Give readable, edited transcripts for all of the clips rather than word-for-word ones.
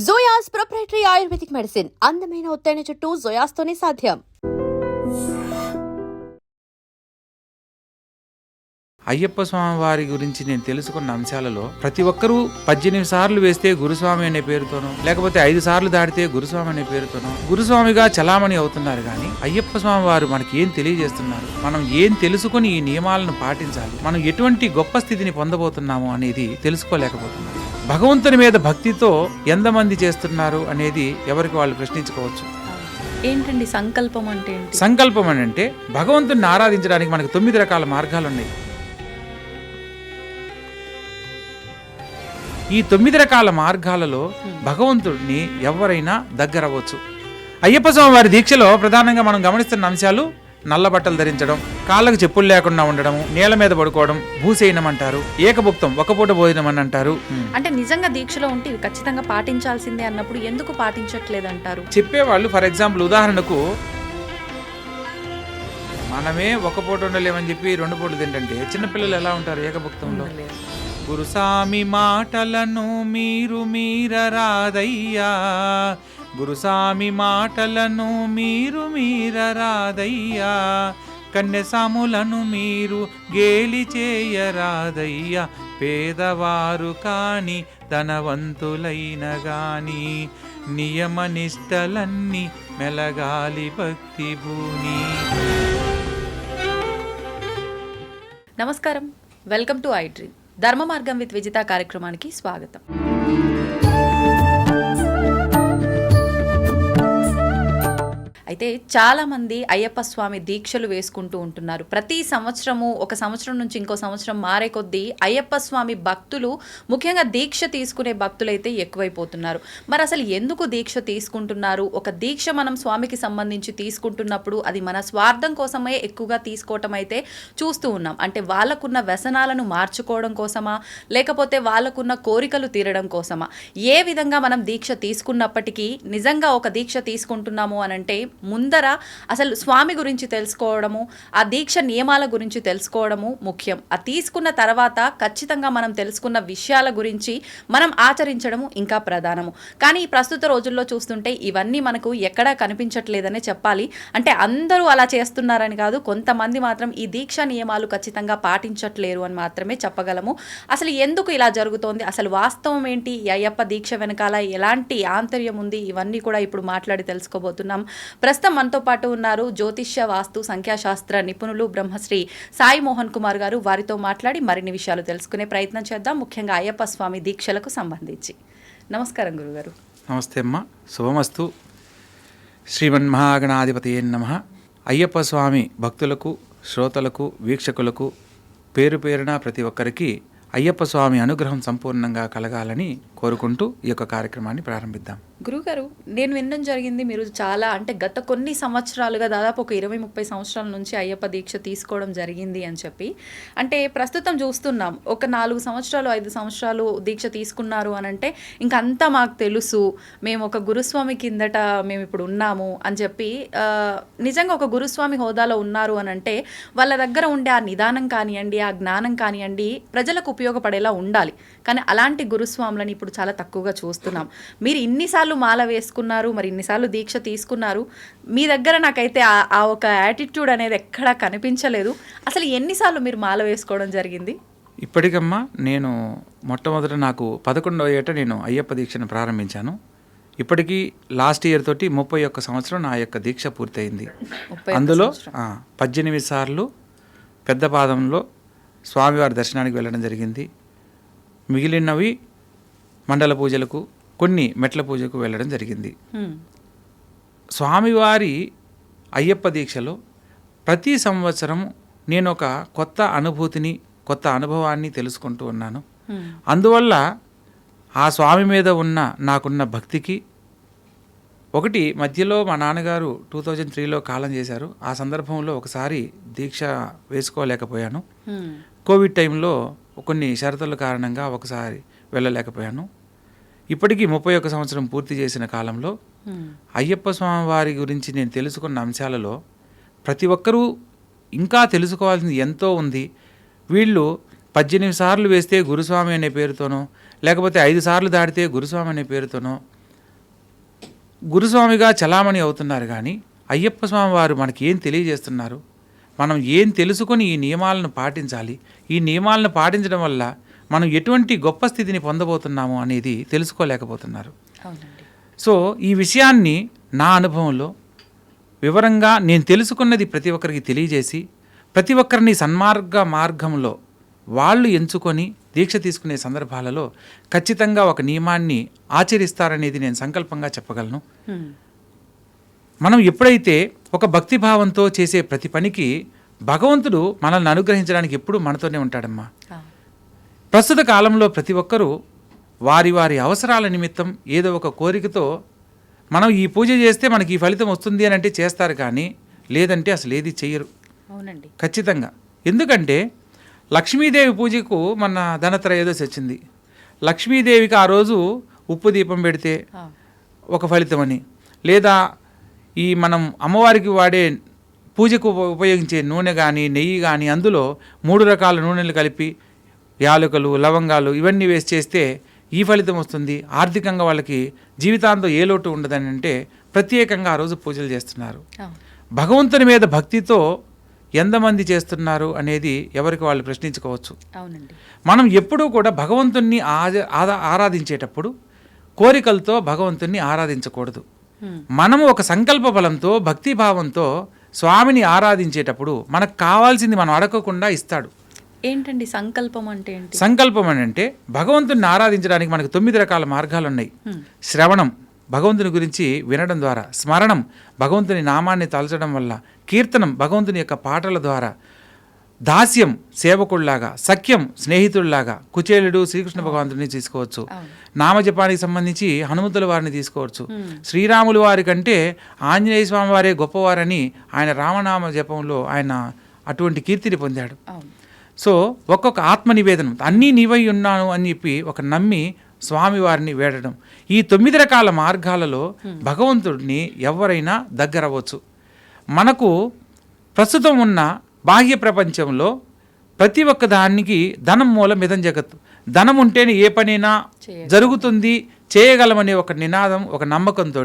జోయాస్ proprietary ayurvedic medicine అందమైన ఒత్తైన చుట్టూ జోయాస్తోనే సాధ్యం. అయ్యప్ప స్వామి వారి గురించి నేను తెలుసుకున్న అంశాలలో ప్రతి ఒక్కరూ 18 సార్లు వేస్తే గురుస్వామి అనే పేరుతోనో, లేకపోతే 5 సార్లు దాటితే గురుస్వామి అనే పేరుతోనో గురుస్వామిగా చలామణి అవుతున్నారు. కానీ అయ్యప్ప స్వామి వారు మనకి ఏం తెలియజేస్తున్నారు, మనం ఏం తెలుసుకుని ఈ నియమాలను పాటించాలి, మనం ఎటువంటి గొప్ప స్థితిని పొందబోతున్నాము అనేది తెలుసుకోలేకపోతున్నారు. భగవంతుని మీద భక్తితో ఎంతమంది చేస్తున్నారు అనేది ఎవరికి వాళ్ళు ప్రశ్నించుకోవచ్చు. ఏంటండి సంకల్పం అంటే ఏంటి? సంకల్పం అని అంటే భగవంతుని ఆరాధించడానికి మనకు 9 రకాల మార్గాలు ఉన్నాయి. ఈ 9 రకాల మార్గాలలో భగవంతుడిని ఎవరైనా దగ్గరవచ్చు. అయ్యప్ప స్వామి వారి దీక్షలో ప్రధానంగా మనం గమనిస్తున్న అంశాలు నల్ల బట్టలు ధరించడం, కాళ్ళకు చెప్పులు లేకుండా ఉండడము, నేల మీద పడుకోవడం, భూసేయనం అంటారు, ఏకభుక్తం ఒక పూట భోజనం అని అంటారు. అంటే నిజంగా దీక్షలో ఉంటే ఇవి ఖచ్చితంగా పాటించాల్సిందే అన్నప్పుడు ఎందుకు పాటించట్లేదు అంటారు చెప్పేవాళ్ళు? ఫర్ ఎగ్జాంపుల్ ఉదాహరణకు మనమే ఒక పూట ఉండలేమని చెప్పి 2 పూటలు తింటే చిన్నపిల్లలు ఎలా ఉంటారు ఏకభుక్తంలో? గురుస్వామి మాటలను మీరు మీరరాదయ్యా, గురుస్వామి మాటలను మీరు మీరరాదయ్యా, కన్యసాములను మీరు గేలి చేయరాదయ్యా, పేదవారు కాని ధనవంతులైన గాని నియమనిష్టలన్నీ మెలగాలి భక్తి భూని. నమస్కారం, వెల్కమ్ టు ఐ డ్రీమ్. ధర్మ మార్గం విత్ విజిత కార్యక్రమానికి స్వాగతం. అయితే చాలామంది అయ్యప్ప స్వామి దీక్షలు వేసుకుంటూ ఉంటున్నారు. ప్రతి సంవత్సరము ఒక సంవత్సరం నుంచి ఇంకో సంవత్సరం మారే కొద్దీ అయ్యప్ప స్వామి భక్తులు, ముఖ్యంగా దీక్ష తీసుకునే భక్తులైతే ఎక్కువైపోతున్నారు. మరి అసలు ఎందుకు దీక్ష తీసుకుంటున్నారు? ఒక దీక్ష మనం స్వామికి సంబంధించి తీసుకుంటున్నప్పుడు అది మన స్వార్థం కోసమే ఎక్కువగా తీసుకోవటం అయితే చూస్తూ ఉన్నాం. అంటే వాళ్ళకున్న వ్యసనాలను మార్చుకోవడం కోసమా, లేకపోతే వాళ్ళకున్న కోరికలు తీరడం కోసమా? ఏ విధంగా మనం దీక్ష తీసుకున్నప్పటికీ నిజంగా ఒక దీక్ష తీసుకుంటున్నాము అనంటే ముందర అసలు స్వామి గురించి తెలుసుకోవడము, ఆ దీక్ష నియమాల గురించి తెలుసుకోవడము ముఖ్యం. ఆ తీసుకున్న తర్వాత ఖచ్చితంగా మనం తెలుసుకున్న విషయాల గురించి మనం ఆచరించడము ఇంకా ప్రధానము. కానీ ఈ ప్రస్తుత రోజుల్లో చూస్తుంటే ఇవన్నీ మనకు ఎక్కడా కనిపించట్లేదనే చెప్పాలి. అంటే అందరూ అలా చేస్తున్నారని కాదు, కొంతమంది మాత్రం ఈ దీక్ష నియమాలు ఖచ్చితంగా పాటించట్లేరు అని మాత్రమే చెప్పగలము. అసలు ఎందుకు ఇలా జరుగుతోంది, అసలు వాస్తవం ఏంటి, ఈ అయ్యప్ప దీక్ష వెనకాల ఎలాంటి ఆంతర్యం ఉంది, ఇవన్నీ కూడా ఇప్పుడు మాట్లాడి తెలుసుకోబోతున్నాం. ప్రస్తుతం మనతో పాటు ఉన్నారు జ్యోతిష్య, వాస్తు, సంఖ్యాశాస్త్ర నిపుణులు బ్రహ్మశ్రీ సాయి మోహన్ కుమార్ గారు. వారితో మాట్లాడి మరిన్ని విషయాలు తెలుసుకునే ప్రయత్నం చేద్దాం, ముఖ్యంగా అయ్యప్ప స్వామి దీక్షలకు సంబంధించి. నమస్కారం గురుగారు. నమస్తే అమ్మ, శుభమస్తు. శ్రీమన్మహాగణాధిపతయే నమః. అయ్యప్ప స్వామి భక్తులకు, శ్రోతలకు, వీక్షకులకు పేరు పేరున ప్రతి ఒక్కరికి అయ్యప్ప స్వామి అనుగ్రహం సంపూర్ణంగా కలగాలని కోరుకుంటూ ఈ యొక్క కార్యక్రమాన్ని ప్రారంభిద్దాం. గురుగారు, నేను వినడం జరిగింది మీరు చాలా అంటే గత కొన్ని సంవత్సరాలుగా దాదాపు ఒక 20-30 సంవత్సరాల నుంచి అయ్యప్ప దీక్ష తీసుకోవడం జరిగింది అని చెప్పి. అంటే ప్రస్తుతం చూస్తున్నాం ఒక 4 సంవత్సరాలు 5 సంవత్సరాలు దీక్ష తీసుకున్నారు అని అంటే ఇంకంతా మాకు తెలుసు, మేము ఒక గురుస్వామి కిందట మేము ఇప్పుడు ఉన్నాము అని చెప్పి నిజంగా ఒక గురుస్వామి హోదాలో ఉన్నారు అని అంటే వాళ్ళ దగ్గర ఉండే ఆ నిదానం కానివ్వండి, ఆ జ్ఞానం కానివ్వండి ప్రజలకు ఉపయోగపడేలా ఉండాలి. కానీ అలాంటి గురుస్వాములని ఇప్పుడు చాలా తక్కువగా చూస్తున్నాం. మీరు ఇన్నిసార్లు మాల వేసుకున్నారు, మరి ఇన్నిసార్లు దీక్ష తీసుకున్నారు, మీ దగ్గర నాకైతే ఆ ఒక యాటిట్యూడ్ అనేది ఎక్కడా కనిపించలేదు. అసలు ఎన్నిసార్లు మీరు మాల వేసుకోవడం జరిగింది? ఇప్పటికమ్మా నేను మొట్టమొదట నాకు 11వ ఏట నేను అయ్యప్ప దీక్షను ప్రారంభించాను. ఇప్పటికీ లాస్ట్ ఇయర్ తోటి 31 సంవత్సరం నా యొక్క దీక్ష పూర్తయింది. అందులో 18 సార్లు పెద్ద పాదంలో స్వామివారి దర్శనానికి వెళ్ళడం జరిగింది. మిగిలినవి మండల పూజలకు, కొన్ని మెట్ల పూజకు వెళ్ళడం జరిగింది. స్వామివారి అయ్యప్ప దీక్షలో ప్రతి సంవత్సరం నేను ఒక కొత్త అనుభూతిని, కొత్త అనుభవాన్ని తెలుసుకుంటూ ఉన్నాను. అందువల్ల ఆ స్వామి మీద ఉన్న నాకున్న భక్తికి ఒకటి మధ్యలో మా నాన్నగారు 2003లో కాలం చేశారు. ఆ సందర్భంలో ఒకసారి దీక్ష వేసుకోలేకపోయాను. కోవిడ్ టైంలో కొన్ని షరతుల కారణంగా ఒకసారి వెళ్ళలేకపోయాను. ఇప్పటికీ 31 సంవత్సరం పూర్తి చేసిన కాలంలో అయ్యప్ప స్వామి వారి గురించి నేను తెలుసుకున్న అంశాలలో ప్రతి ఒక్కరూ ఇంకా తెలుసుకోవాల్సింది ఎంతో ఉంది. వీళ్ళు 18 సార్లు వేస్తే గురుస్వామి అనే పేరుతోనో, లేకపోతే 5 సార్లు దాటితే గురుస్వామి అనే పేరుతోనో గురుస్వామిగా చలామణి అవుతున్నారు. కానీ అయ్యప్ప స్వామి వారు మనకి ఏం తెలియజేస్తున్నారు, మనం ఏం తెలుసుకొని ఈ నియమాలను పాటించాలి, ఈ నియమాలను పాటించడం వల్ల మనం ఎటువంటి గొప్ప స్థితిని పొందబోతున్నాము అనేది తెలుసుకోలేకపోతున్నారు. అవునండి. సో ఈ విషయాన్ని నా అనుభవంలో వివరంగా నేను తెలుసుకున్నది ప్రతి ఒక్కరికి తెలియజేసి, ప్రతి ఒక్కరిని మార్గంలో వాళ్ళు ఎంచుకొని దీక్ష తీసుకునే సందర్భాలలో ఖచ్చితంగా ఒక నియమాన్ని ఆచరిస్తారనేది నేను సంకల్పంగా చెప్పగలను. మనం ఎప్పుడైతే ఒక భక్తిభావంతో చేసే ప్రతి పనికి భగవంతుడు మనల్ని అనుగ్రహించడానికి ఎప్పుడూ మనతోనే ఉంటాడమ్మా. ప్రస్తుత కాలంలో ప్రతి ఒక్కరూ వారి వారి అవసరాల నిమిత్తం ఏదో ఒక కోరికతో మనం ఈ పూజ చేస్తే మనకి ఈ ఫలితం వస్తుంది అని అంటే చేస్తారు, కానీ లేదంటే అసలు ఏది చెయ్యరు. అవునండి. ఖచ్చితంగా. ఎందుకంటే లక్ష్మీదేవి పూజకు మన ధనత్రయోదశి వచ్చింది. లక్ష్మీదేవికి ఆ రోజు ఉప్పు దీపం పెడితే ఒక ఫలితం అని, లేదా ఈ మనం అమ్మవారికి వాడే పూజకు ఉపయోగించే నూనె కానీ నెయ్యి కానీ అందులో 3 రకాల నూనెలు కలిపి యాలకులు లవంగాలు ఇవన్నీ వేసి చేస్తే ఈ ఫలితం వస్తుంది, ఆర్థికంగా వాళ్ళకి జీవితాంతం ఏ లోటు ఉండదని అంటే ప్రత్యేకంగా ఆ రోజు పూజలు చేస్తున్నారు. భగవంతుని మీద భక్తితో ఎంతమంది చేస్తున్నారు అనేది ఎవరికి వాళ్ళు ప్రశ్నించుకోవచ్చు. అవునండి. మనం ఎప్పుడూ కూడా భగవంతుణ్ణి ఆరాధించేటప్పుడు కోరికలతో భగవంతుణ్ణి ఆరాధించకూడదు. మనము ఒక సంకల్ప బలంతో భక్తిభావంతో స్వామిని ఆరాధించేటప్పుడు మనకు కావాల్సింది మనం అడగకుండా ఇస్తాడు. ఏంటండి సంకల్పం అంటే ఏంటి? సంకల్పం అని అంటే భగవంతుని ఆరాధించడానికి మనకు 9 రకాల మార్గాలు ఉన్నాయి. శ్రవణం, భగవంతుని గురించి వినడం ద్వారా, స్మరణం, భగవంతుని నామాన్ని తలచడం వల్ల, కీర్తనం, భగవంతుని యొక్క పాటల ద్వారా, దాస్యం, సేవకుల్లాగా, సఖ్యం, స్నేహితుల్లాగా, కుచేలుడు శ్రీకృష్ణ భగవంతుడిని తీసుకోవచ్చు. నామజపానికి సంబంధించి హనుమంతుల వారిని తీసుకోవచ్చు. శ్రీరాములు వారి కంటే ఆంజనేయ స్వామి వారే గొప్పవారని ఆయన రామనామ జపంలో ఆయన అటువంటి కీర్తిని పొందాడు. సో ఒక్కొక్క ఆత్మ నివేదనం, అన్నీ నీవై ఉన్నాను అని చెప్పి ఒక నమ్మి స్వామివారిని వేడడం. ఈ 9 రకాల మార్గాలలో భగవంతుడిని ఎవరైనా దగ్గరవచ్చు. మనకు ప్రస్తుతం ఉన్న బాహ్య ప్రపంచంలో ప్రతి ఒక్క దానికి ధనం మూలం ఇదం జగత్తు. ధనం ఉంటేనే ఏ పనైనా జరుగుతుంది, చేయగలమనే ఒక నినాదం, ఒక నమ్మకంతో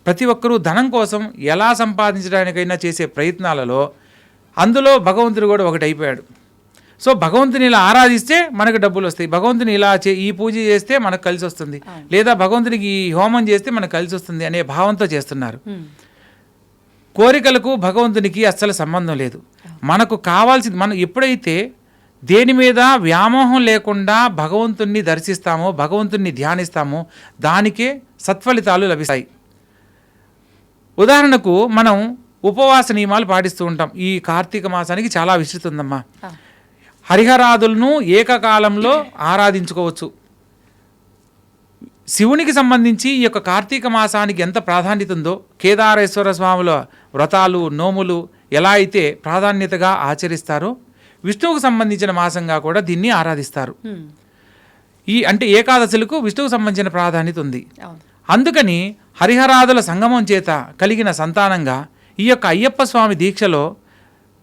ప్రతి ఒక్కరూ ధనం కోసం ఎలా సంపాదించడానికైనా చేసే ప్రయత్నాలలో అందులో భగవంతుడు కూడా ఒకటి అయిపోయాడు. సో భగవంతుని ఇలా ఆరాధిస్తే మనకు డబ్బులు వస్తాయి, భగవంతుని ఇలా ఈ పూజ చేస్తే మనకు కలిసి వస్తుంది, లేదా భగవంతునికి ఈ హోమం చేస్తే మనకు కలిసి వస్తుంది అనే భావంతో చేస్తున్నారు. కోరికలకు భగవంతునికి అస్సలు సంబంధం లేదు. మనకు కావాల్సింది, మనం ఎప్పుడైతే దేని మీద వ్యామోహం లేకుండా భగవంతుణ్ణి దర్శిస్తామో, భగవంతుణ్ణి ధ్యానిస్తామో దానికే సత్ఫలితాలు లభిస్తాయి. ఉదాహరణకు మనం ఉపవాస నియమాలు పాటిస్తూ ఉంటాం. ఈ కార్తీక మాసానికి చాలా విస్తృతి ఉందమ్మా. హరిహరాదులను ఏకకాలంలో ఆరాధించుకోవచ్చు. శివునికి సంబంధించి ఈ యొక్క కార్తీక మాసానికి ఎంత ప్రాధాన్యత ఉందో, కేదారేశ్వర స్వాముల వ్రతాలు నోములు ఎలా అయితే ప్రాధాన్యతగా ఆచరిస్తారో, విష్ణువుకు సంబంధించిన మాసంగా కూడా దీన్ని ఆరాధిస్తారు. ఈ అంటే ఏకాదశులకు విష్ణువుకు సంబంధించిన ప్రాధాన్యత ఉంది. అందుకని హరిహరాదుల సంగమం చేత కలిగిన సంతానంగా ఈ యొక్క అయ్యప్ప స్వామి దీక్షలో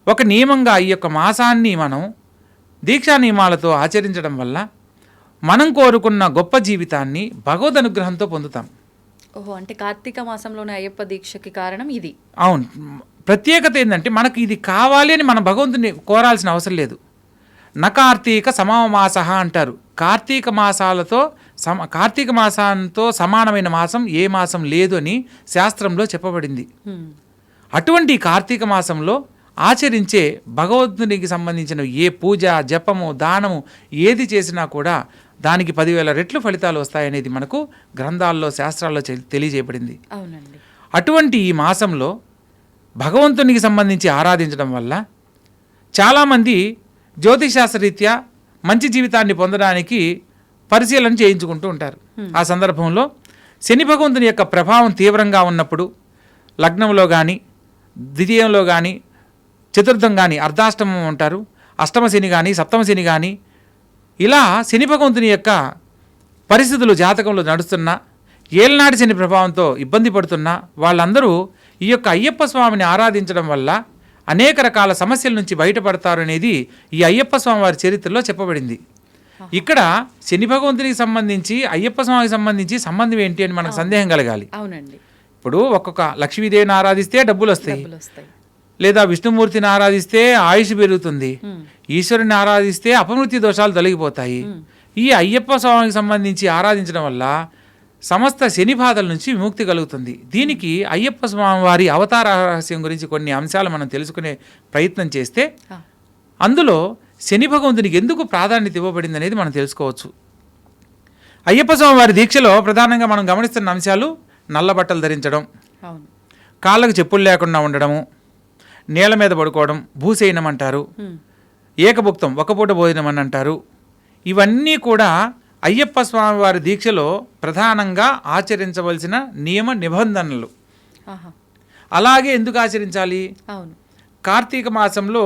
ఒక నియమంగా ఈ యొక్క మాసాన్ని మనం దీక్షా నియమాలతో ఆచరించడం వల్ల మనం కోరుకున్న గొప్ప జీవితాన్ని భగవద్ అనుగ్రహంతో పొందుతాం. ఓహో, అంటే కార్తీక మాసంలోనే అయ్యప్ప దీక్షకి కారణం ఇది. అవును. ప్రత్యేకత ఏంటంటే మనకు ఇది కావాలి అని మనం భగవంతుని కోరాల్సిన అవసరం లేదు. కార్తీక సమమాస అంటారు. కార్తీక మాసంతో సమానమైన మాసం ఏ మాసం లేదు అని శాస్త్రంలో చెప్పబడింది. అటువంటి కార్తీక మాసంలో ఆచరించే భగవంతునికి సంబంధించిన ఏ పూజ, జపము, దానము ఏది చేసినా కూడా దానికి 10,000 రెట్లు ఫలితాలు వస్తాయనేది మనకు గ్రంథాల్లో, శాస్త్రాల్లో తెలియజేయబడింది. అవునండి. అటువంటి ఈ మాసంలో భగవంతునికి సంబంధించి ఆరాధించడం వల్ల చాలామంది జ్యోతిషాస్త్రరీత్యా మంచి జీవితాన్ని పొందడానికి పరిశీలన చేయించుకుంటూ ఉంటారు. ఆ సందర్భంలో శని భగవంతుని యొక్క ప్రభావం తీవ్రంగా ఉన్నప్పుడు లగ్నంలో కానీ, ద్వితీయంలో కానీ, చతుర్థం కానీ, అర్ధాష్టమం అంటారు, అష్టమ శని కానీ, సప్తమ శని కానీ, ఇలా శని భగవంతుని యొక్క పరిస్థితులు జాతకంలో నడుస్తున్నా, ఏలనాటి శని ప్రభావంతో ఇబ్బంది పడుతున్నా వాళ్ళందరూ ఈ యొక్క అయ్యప్ప స్వామిని ఆరాధించడం వల్ల అనేక రకాల సమస్యల నుంచి బయటపడతారు అనేది ఈ అయ్యప్ప స్వామి వారి చరిత్రలో చెప్పబడింది. ఇక్కడ శని భగవంతునికి సంబంధించి అయ్యప్ప స్వామికి సంబంధించి సంబంధం ఏంటి అని మనకు సందేహం కలగాలి. అవునండి. ఇప్పుడు ఒక్కొక్క లక్ష్మీదేవిని ఆరాధిస్తే డబ్బులు వస్తాయి, వస్తాయి. లేదా విష్ణుమూర్తిని ఆరాధిస్తే ఆయుష్ పెరుగుతుంది, ఈశ్వరుని ఆరాధిస్తే అపమృత్యు దోషాలు తొలగిపోతాయి. ఈ అయ్యప్ప స్వామికి సంబంధించి ఆరాధించడం వల్ల సమస్త శని బాధల నుంచి విముక్తి కలుగుతుంది. దీనికి అయ్యప్ప స్వామి వారి అవతార రహస్యం గురించి కొన్ని అంశాలు మనం తెలుసుకునే ప్రయత్నం చేస్తే అందులో శని భగవంతునికి ఎందుకు ప్రాధాన్యత ఇవ్వబడింది అనేది మనం తెలుసుకోవచ్చు. అయ్యప్ప స్వామి వారి దీక్షలో ప్రధానంగా మనం గమనిస్తున్న అంశాలు నల్ల బట్టలు ధరించడం, కాళ్ళకు చెప్పులు లేకుండా ఉండడము, నేల మీద పడుకోవడం, భూసేయనం అంటారు, ఏకభుక్తం ఒక పూట భోజనం అని అంటారు. ఇవన్నీ కూడా అయ్యప్ప స్వామి వారి దీక్షలో ప్రధానంగా ఆచరించవలసిన నియమ నిబంధనలు. అలాగే ఎందుకు ఆచరించాలి? కార్తీక మాసంలో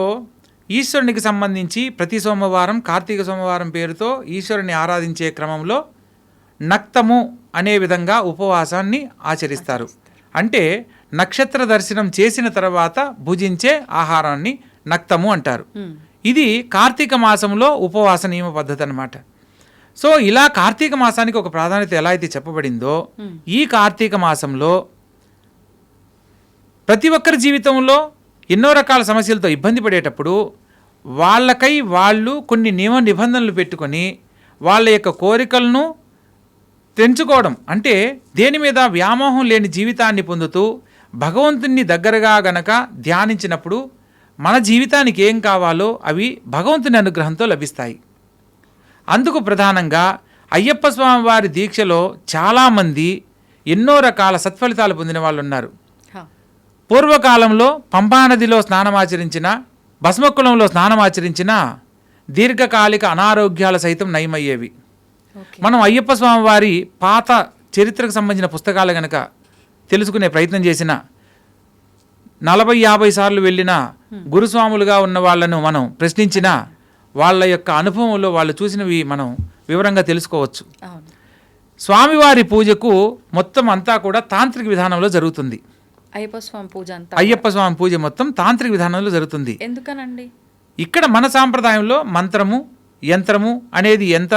ఈశ్వరునికి సంబంధించి ప్రతి సోమవారం కార్తీక సోమవారం పేరుతో ఈశ్వరుని ఆరాధించే క్రమంలో నక్తము అనే విధంగా ఉపవాసాన్ని ఆచరిస్తారు. అంటే నక్షత్ర దర్శనం చేసిన తర్వాత భుజించే ఆహారాన్ని నక్తము అంటారు. ఇది కార్తీక మాసంలో ఉపవాస నియమ పద్ధతి అన్నమాట. సో ఇలా కార్తీక మాసానికి ఒక ప్రాధాన్యత ఎలా అయితే చెప్పబడిందో, ఈ కార్తీక మాసంలో ప్రతి ఒక్కరి జీవితంలో ఎన్నో రకాల సమస్యలతో ఇబ్బంది పడేటప్పుడు వాళ్ళకై వాళ్ళు కొన్ని నియమ నిబంధనలు పెట్టుకొని వాళ్ళ యొక్క కోరికలను తెంచుకోవడం, అంటే దేని మీద వ్యామోహం లేని జీవితాన్ని పొందుతూ భగవంతుని దగ్గరగా గనక ధ్యానించినప్పుడు మన జీవితానికి ఏం కావాలో అవి భగవంతుని అనుగ్రహంతో లభిస్తాయి. అందుకు ప్రధానంగా అయ్యప్ప స్వామి వారి దీక్షలో చాలామంది ఎన్నో రకాల సత్ఫలితాలు పొందిన వాళ్ళు ఉన్నారు. పూర్వకాలంలో పంపానదిలో స్నానమాచరించిన, భస్మకులంలో స్నానమాచరించిన దీర్ఘకాలిక అనారోగ్యాల సైతం నయమయ్యేవి. మనం అయ్యప్ప స్వామి వారి పాత చరిత్రకు సంబంధించిన పుస్తకాలు గనక తెలుసుకునే ప్రయత్నం చేసిన, 40-50 సార్లు వెళ్ళిన గురుస్వాములుగా ఉన్న వాళ్ళను మనం ప్రశ్నించిన వాళ్ళ యొక్క అనుభవంలో వాళ్ళు చూసినవి మనం వివరంగా తెలుసుకోవచ్చు. స్వామివారి పూజకు మొత్తం అంతా కూడా తాంత్రిక విధానంలో జరుగుతుంది. అయ్యప్ప స్వామి పూజ మొత్తం తాంత్రిక విధానంలో జరుగుతుంది. ఎందుకనండి? ఇక్కడ మన సాంప్రదాయంలో మంత్రము, యంత్రము అనేది ఎంత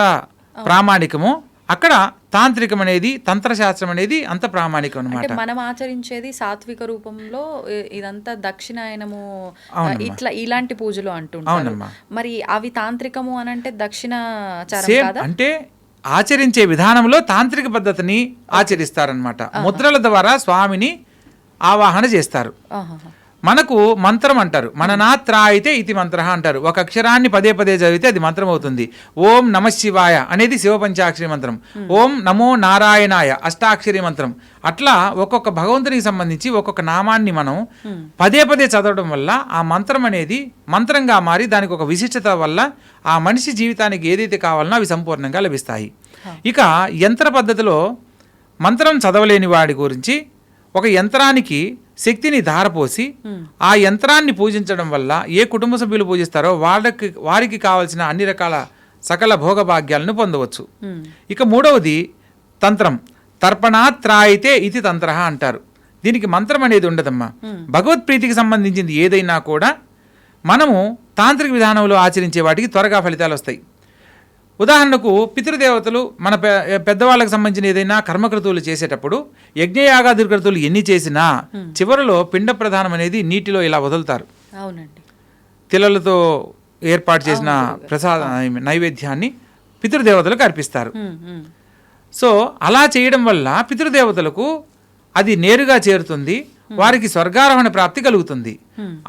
ప్రామాణికమో అక్కడ తాంత్రికం అనేది, తంత్రశాస్త్రం అనేది అంత ప్రామాణికం అన్నమాట. మనం ఆచరించేది సాత్విక రూపంలో ఇదంతా దక్షిణాయనము, ఇట్లా ఇలాంటి పూజలు అంటుంటారు. మరి అవి తాంత్రికము అని అంటే దక్షిణాచారం కాదా? అంటే ఆచరించే విధానంలో తాంత్రిక పద్ధతిని ఆచరిస్తారనమాట. ముద్రల ద్వారా స్వామిని ఆవాహన చేస్తారు. మనకు మంత్రం అంటారు, మననాత్రాయితే ఇది మంత్ర అంటారు. ఒక అక్షరాన్ని పదే పదే చదివితే అది మంత్రం అవుతుంది. ఓం నమ శివాయ అనేది శివపంచాక్షరి మంత్రం, ఓం నమో నారాయణాయ అష్టాక్షరి మంత్రం. అట్లా ఒక్కొక్క భగవంతునికి సంబంధించి ఒక్కొక్క నామాన్ని మనం పదే పదే చదవడం వల్ల ఆ మంత్రం అనేది మంత్రంగా మారి దానికి ఒక విశిష్టత వల్ల ఆ మనిషి జీవితానికి ఏదైతే కావాలనో అవి సంపూర్ణంగా లభిస్తాయి. ఇక యంత్ర పద్ధతిలో మంత్రం చదవలేని వాడి గురించి ఒక యంత్రానికి శక్తిని ధారపోసి ఆ యంత్రాన్ని పూజించడం వల్ల ఏ కుటుంబ సభ్యులు పూజిస్తారో వారికి కావాల్సిన అన్ని రకాల సకల భోగభాగ్యాలను పొందవచ్చు. ఇక మూడవది తంత్రం, తర్పణాత్రాయితే ఇది తంత్ర అంటారు. దీనికి మంత్రం అనేది ఉండదమ్మా. భగవత్ప్రీతికి సంబంధించింది ఏదైనా కూడా మనము తాంత్రిక విధానంలో ఆచరించే వాటికి త్వరగా ఫలితాలు వస్తాయి. ఉదాహరణకు పితృదేవతలు, మన పెద్దవాళ్ళకి సంబంధించిన ఏదైనా కర్మకృతువులు చేసేటప్పుడు యజ్ఞయాగాది కృతువులు ఎన్ని చేసినా చివరిలో పిండ ప్రధానం అనేది నీటిలో ఇలా వదులుతారు. అవునండి. తిలలతో ఏర్పాటు చేసిన ప్రసాద నైవేద్యాన్ని పితృదేవతలకు అర్పిస్తారు. సో అలా చేయడం వల్ల పితృదేవతలకు అది నేరుగా చేరుతుంది, వారికి స్వర్గారోహణ ప్రాప్తి కలుగుతుంది.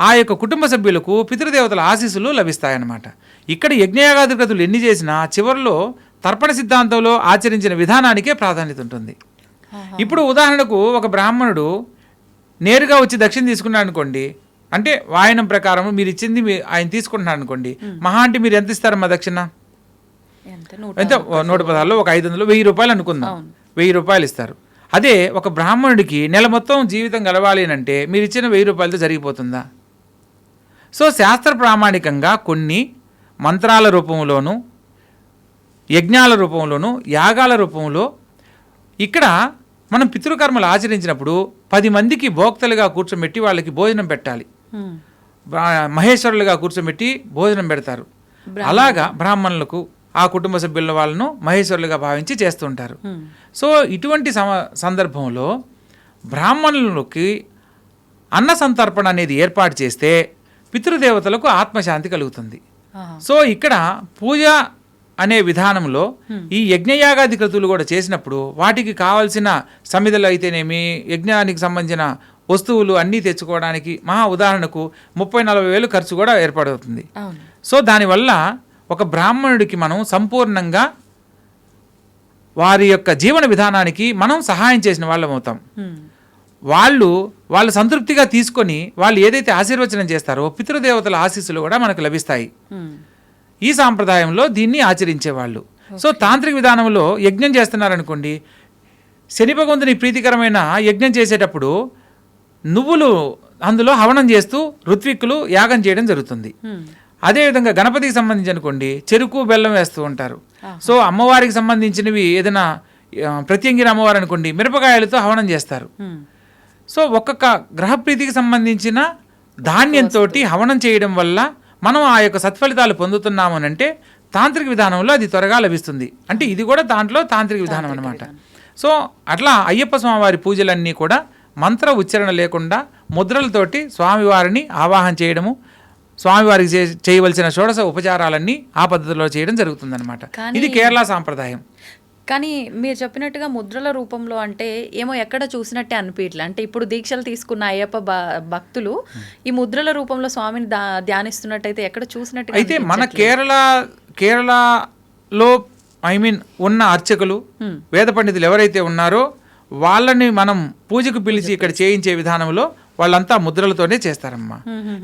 ఆ యొక్క కుటుంబ సభ్యులకు పితృదేవతల ఆశీస్సులు లభిస్తాయన్నమాట. ఇక్కడ యజ్ఞయాగాది కృతులు ఎన్ని చేసినా చివరిలో తర్పణ సిద్ధాంతంలో ఆచరించిన విధానానికే ప్రాధాన్యత ఉంటుంది. ఇప్పుడు ఉదాహరణకు ఒక బ్రాహ్మణుడు నేరుగా వచ్చి దక్షిణ తీసుకున్నాడు అనుకోండి, అంటే వాయనం ప్రకారం మీరు ఇచ్చింది ఆయన తీసుకుంటున్నాడు అనుకోండి, మహా అంటే మీరు ఎంత ఇస్తారమ్మా దక్షిణ? ఎంత? 110లో ఒక 500, 1000 రూపాయలు అనుకుందాం. 1000 రూపాయలు ఇస్తారు. అదే ఒక బ్రాహ్మణుడికి నెల మొత్తం జీవితం గడవాలి అంటే మీరు ఇచ్చిన 1000 రూపాయలతో జరిగిపోతుందా? సో శాస్త్ర ప్రామాణికంగా కొన్ని మంత్రాల రూపంలోనూ, యజ్ఞాల రూపంలోనూ, యాగాల రూపంలో ఇక్కడ మనం పితృకర్మలు ఆచరించినప్పుడు 10 మందికి భోక్తలుగా కూర్చోబెట్టి వాళ్ళకి భోజనం పెట్టాలి. మహేశ్వరులుగా కూర్చోబెట్టి భోజనం పెడతారు. అలాగా బ్రాహ్మణులకు ఆ కుటుంబ సభ్యుల వాళ్ళను మహేశ్వరులుగా భావించి చేస్తుంటారు. సో ఇటువంటి సందర్భంలో బ్రాహ్మణులకి అన్న సంతర్పణ అనేది ఏర్పాటు చేస్తే పితృదేవతలకు ఆత్మశాంతి కలుగుతుంది. సో ఇక్కడ పూజ అనే విధానంలో ఈ యజ్ఞయాగాది క్రతువులు కూడా చేసినప్పుడు వాటికి కావాల్సిన సమిధలు అయితేనేమి, యజ్ఞానికి సంబంధించిన వస్తువులు అన్నీ తెచ్చుకోవడానికి ఉదాహరణకు 30-40 వేలు ఖర్చు కూడా ఏర్పడుతుంది. సో దానివల్ల ఒక బ్రాహ్మణుడికి మనం సంపూర్ణంగా వారి యొక్క జీవన విధానానికి మనం సహాయం చేసిన వాళ్ళం అవుతాం. వాళ్ళు సంతృప్తిగా తీసుకొని వాళ్ళు ఏదైతే ఆశీర్వచనం చేస్తారో పితృదేవతల ఆశీస్సులు కూడా మనకు లభిస్తాయి. ఈ సాంప్రదాయంలో దీన్ని ఆచరించేవాళ్ళు. సో తాంత్రిక విధానంలో యజ్ఞం చేస్తున్నారనుకోండి, శని భగవంతుని ప్రీతికరమైన యజ్ఞం చేసేటప్పుడు నువ్వులు అందులో హవనం చేస్తూ ఋత్విక్కులు యాగం చేయడం జరుగుతుంది. అదేవిధంగా గణపతికి సంబంధించి అనుకోండి, చెరుకు బెల్లం వేస్తూ ఉంటారు. సో అమ్మవారికి సంబంధించినవి ఏదైనా ప్రత్యంగిన అమ్మవారు అనుకోండి, మిరపకాయలతో హవనం చేస్తారు. సో ఒక్కొక్క గ్రహప్రీతికి సంబంధించిన ధాన్యంతో హవనం చేయడం వల్ల మనం ఆ యొక్క సత్ఫలితాలు పొందుతున్నాము అని అంటే తాంత్రిక విధానంలో అది త్వరగా లభిస్తుంది. అంటే ఇది కూడా దాంట్లో తాంత్రిక విధానం అనమాట. సో అట్లా అయ్యప్ప స్వామివారి పూజలన్నీ కూడా మంత్ర ఉచ్చారణ లేకుండా ముద్రలతోటి స్వామివారిని ఆవాహన చేయడము, స్వామివారికి చేయవలసిన షోడశ ఉపచారాలన్నీ ఆ పద్ధతిలో చేయడం జరుగుతుందన్నమాట. ఇది కేరళ సాంప్రదాయం. కానీ మీరు చెప్పినట్టుగా ముద్రల రూపంలో అంటే ఏమో ఎక్కడ చూసినట్టే అనిపించలే. అంటే ఇప్పుడు దీక్షలు తీసుకున్న అయ్యప్ప భక్తులు ఈ ముద్రల రూపంలో స్వామిని ధ్యానిస్తున్నట్టయితే ఎక్కడ చూసినట్టు అయితే మన కేరళలో ఉన్న అర్చకులు వేద పండితులు ఎవరైతే ఉన్నారో వాళ్ళని మనం పూజకు పిలిచి ఇక్కడ చేయించే విధానంలో వాళ్ళంతా ముద్రలతోనే చేస్తారమ్మా.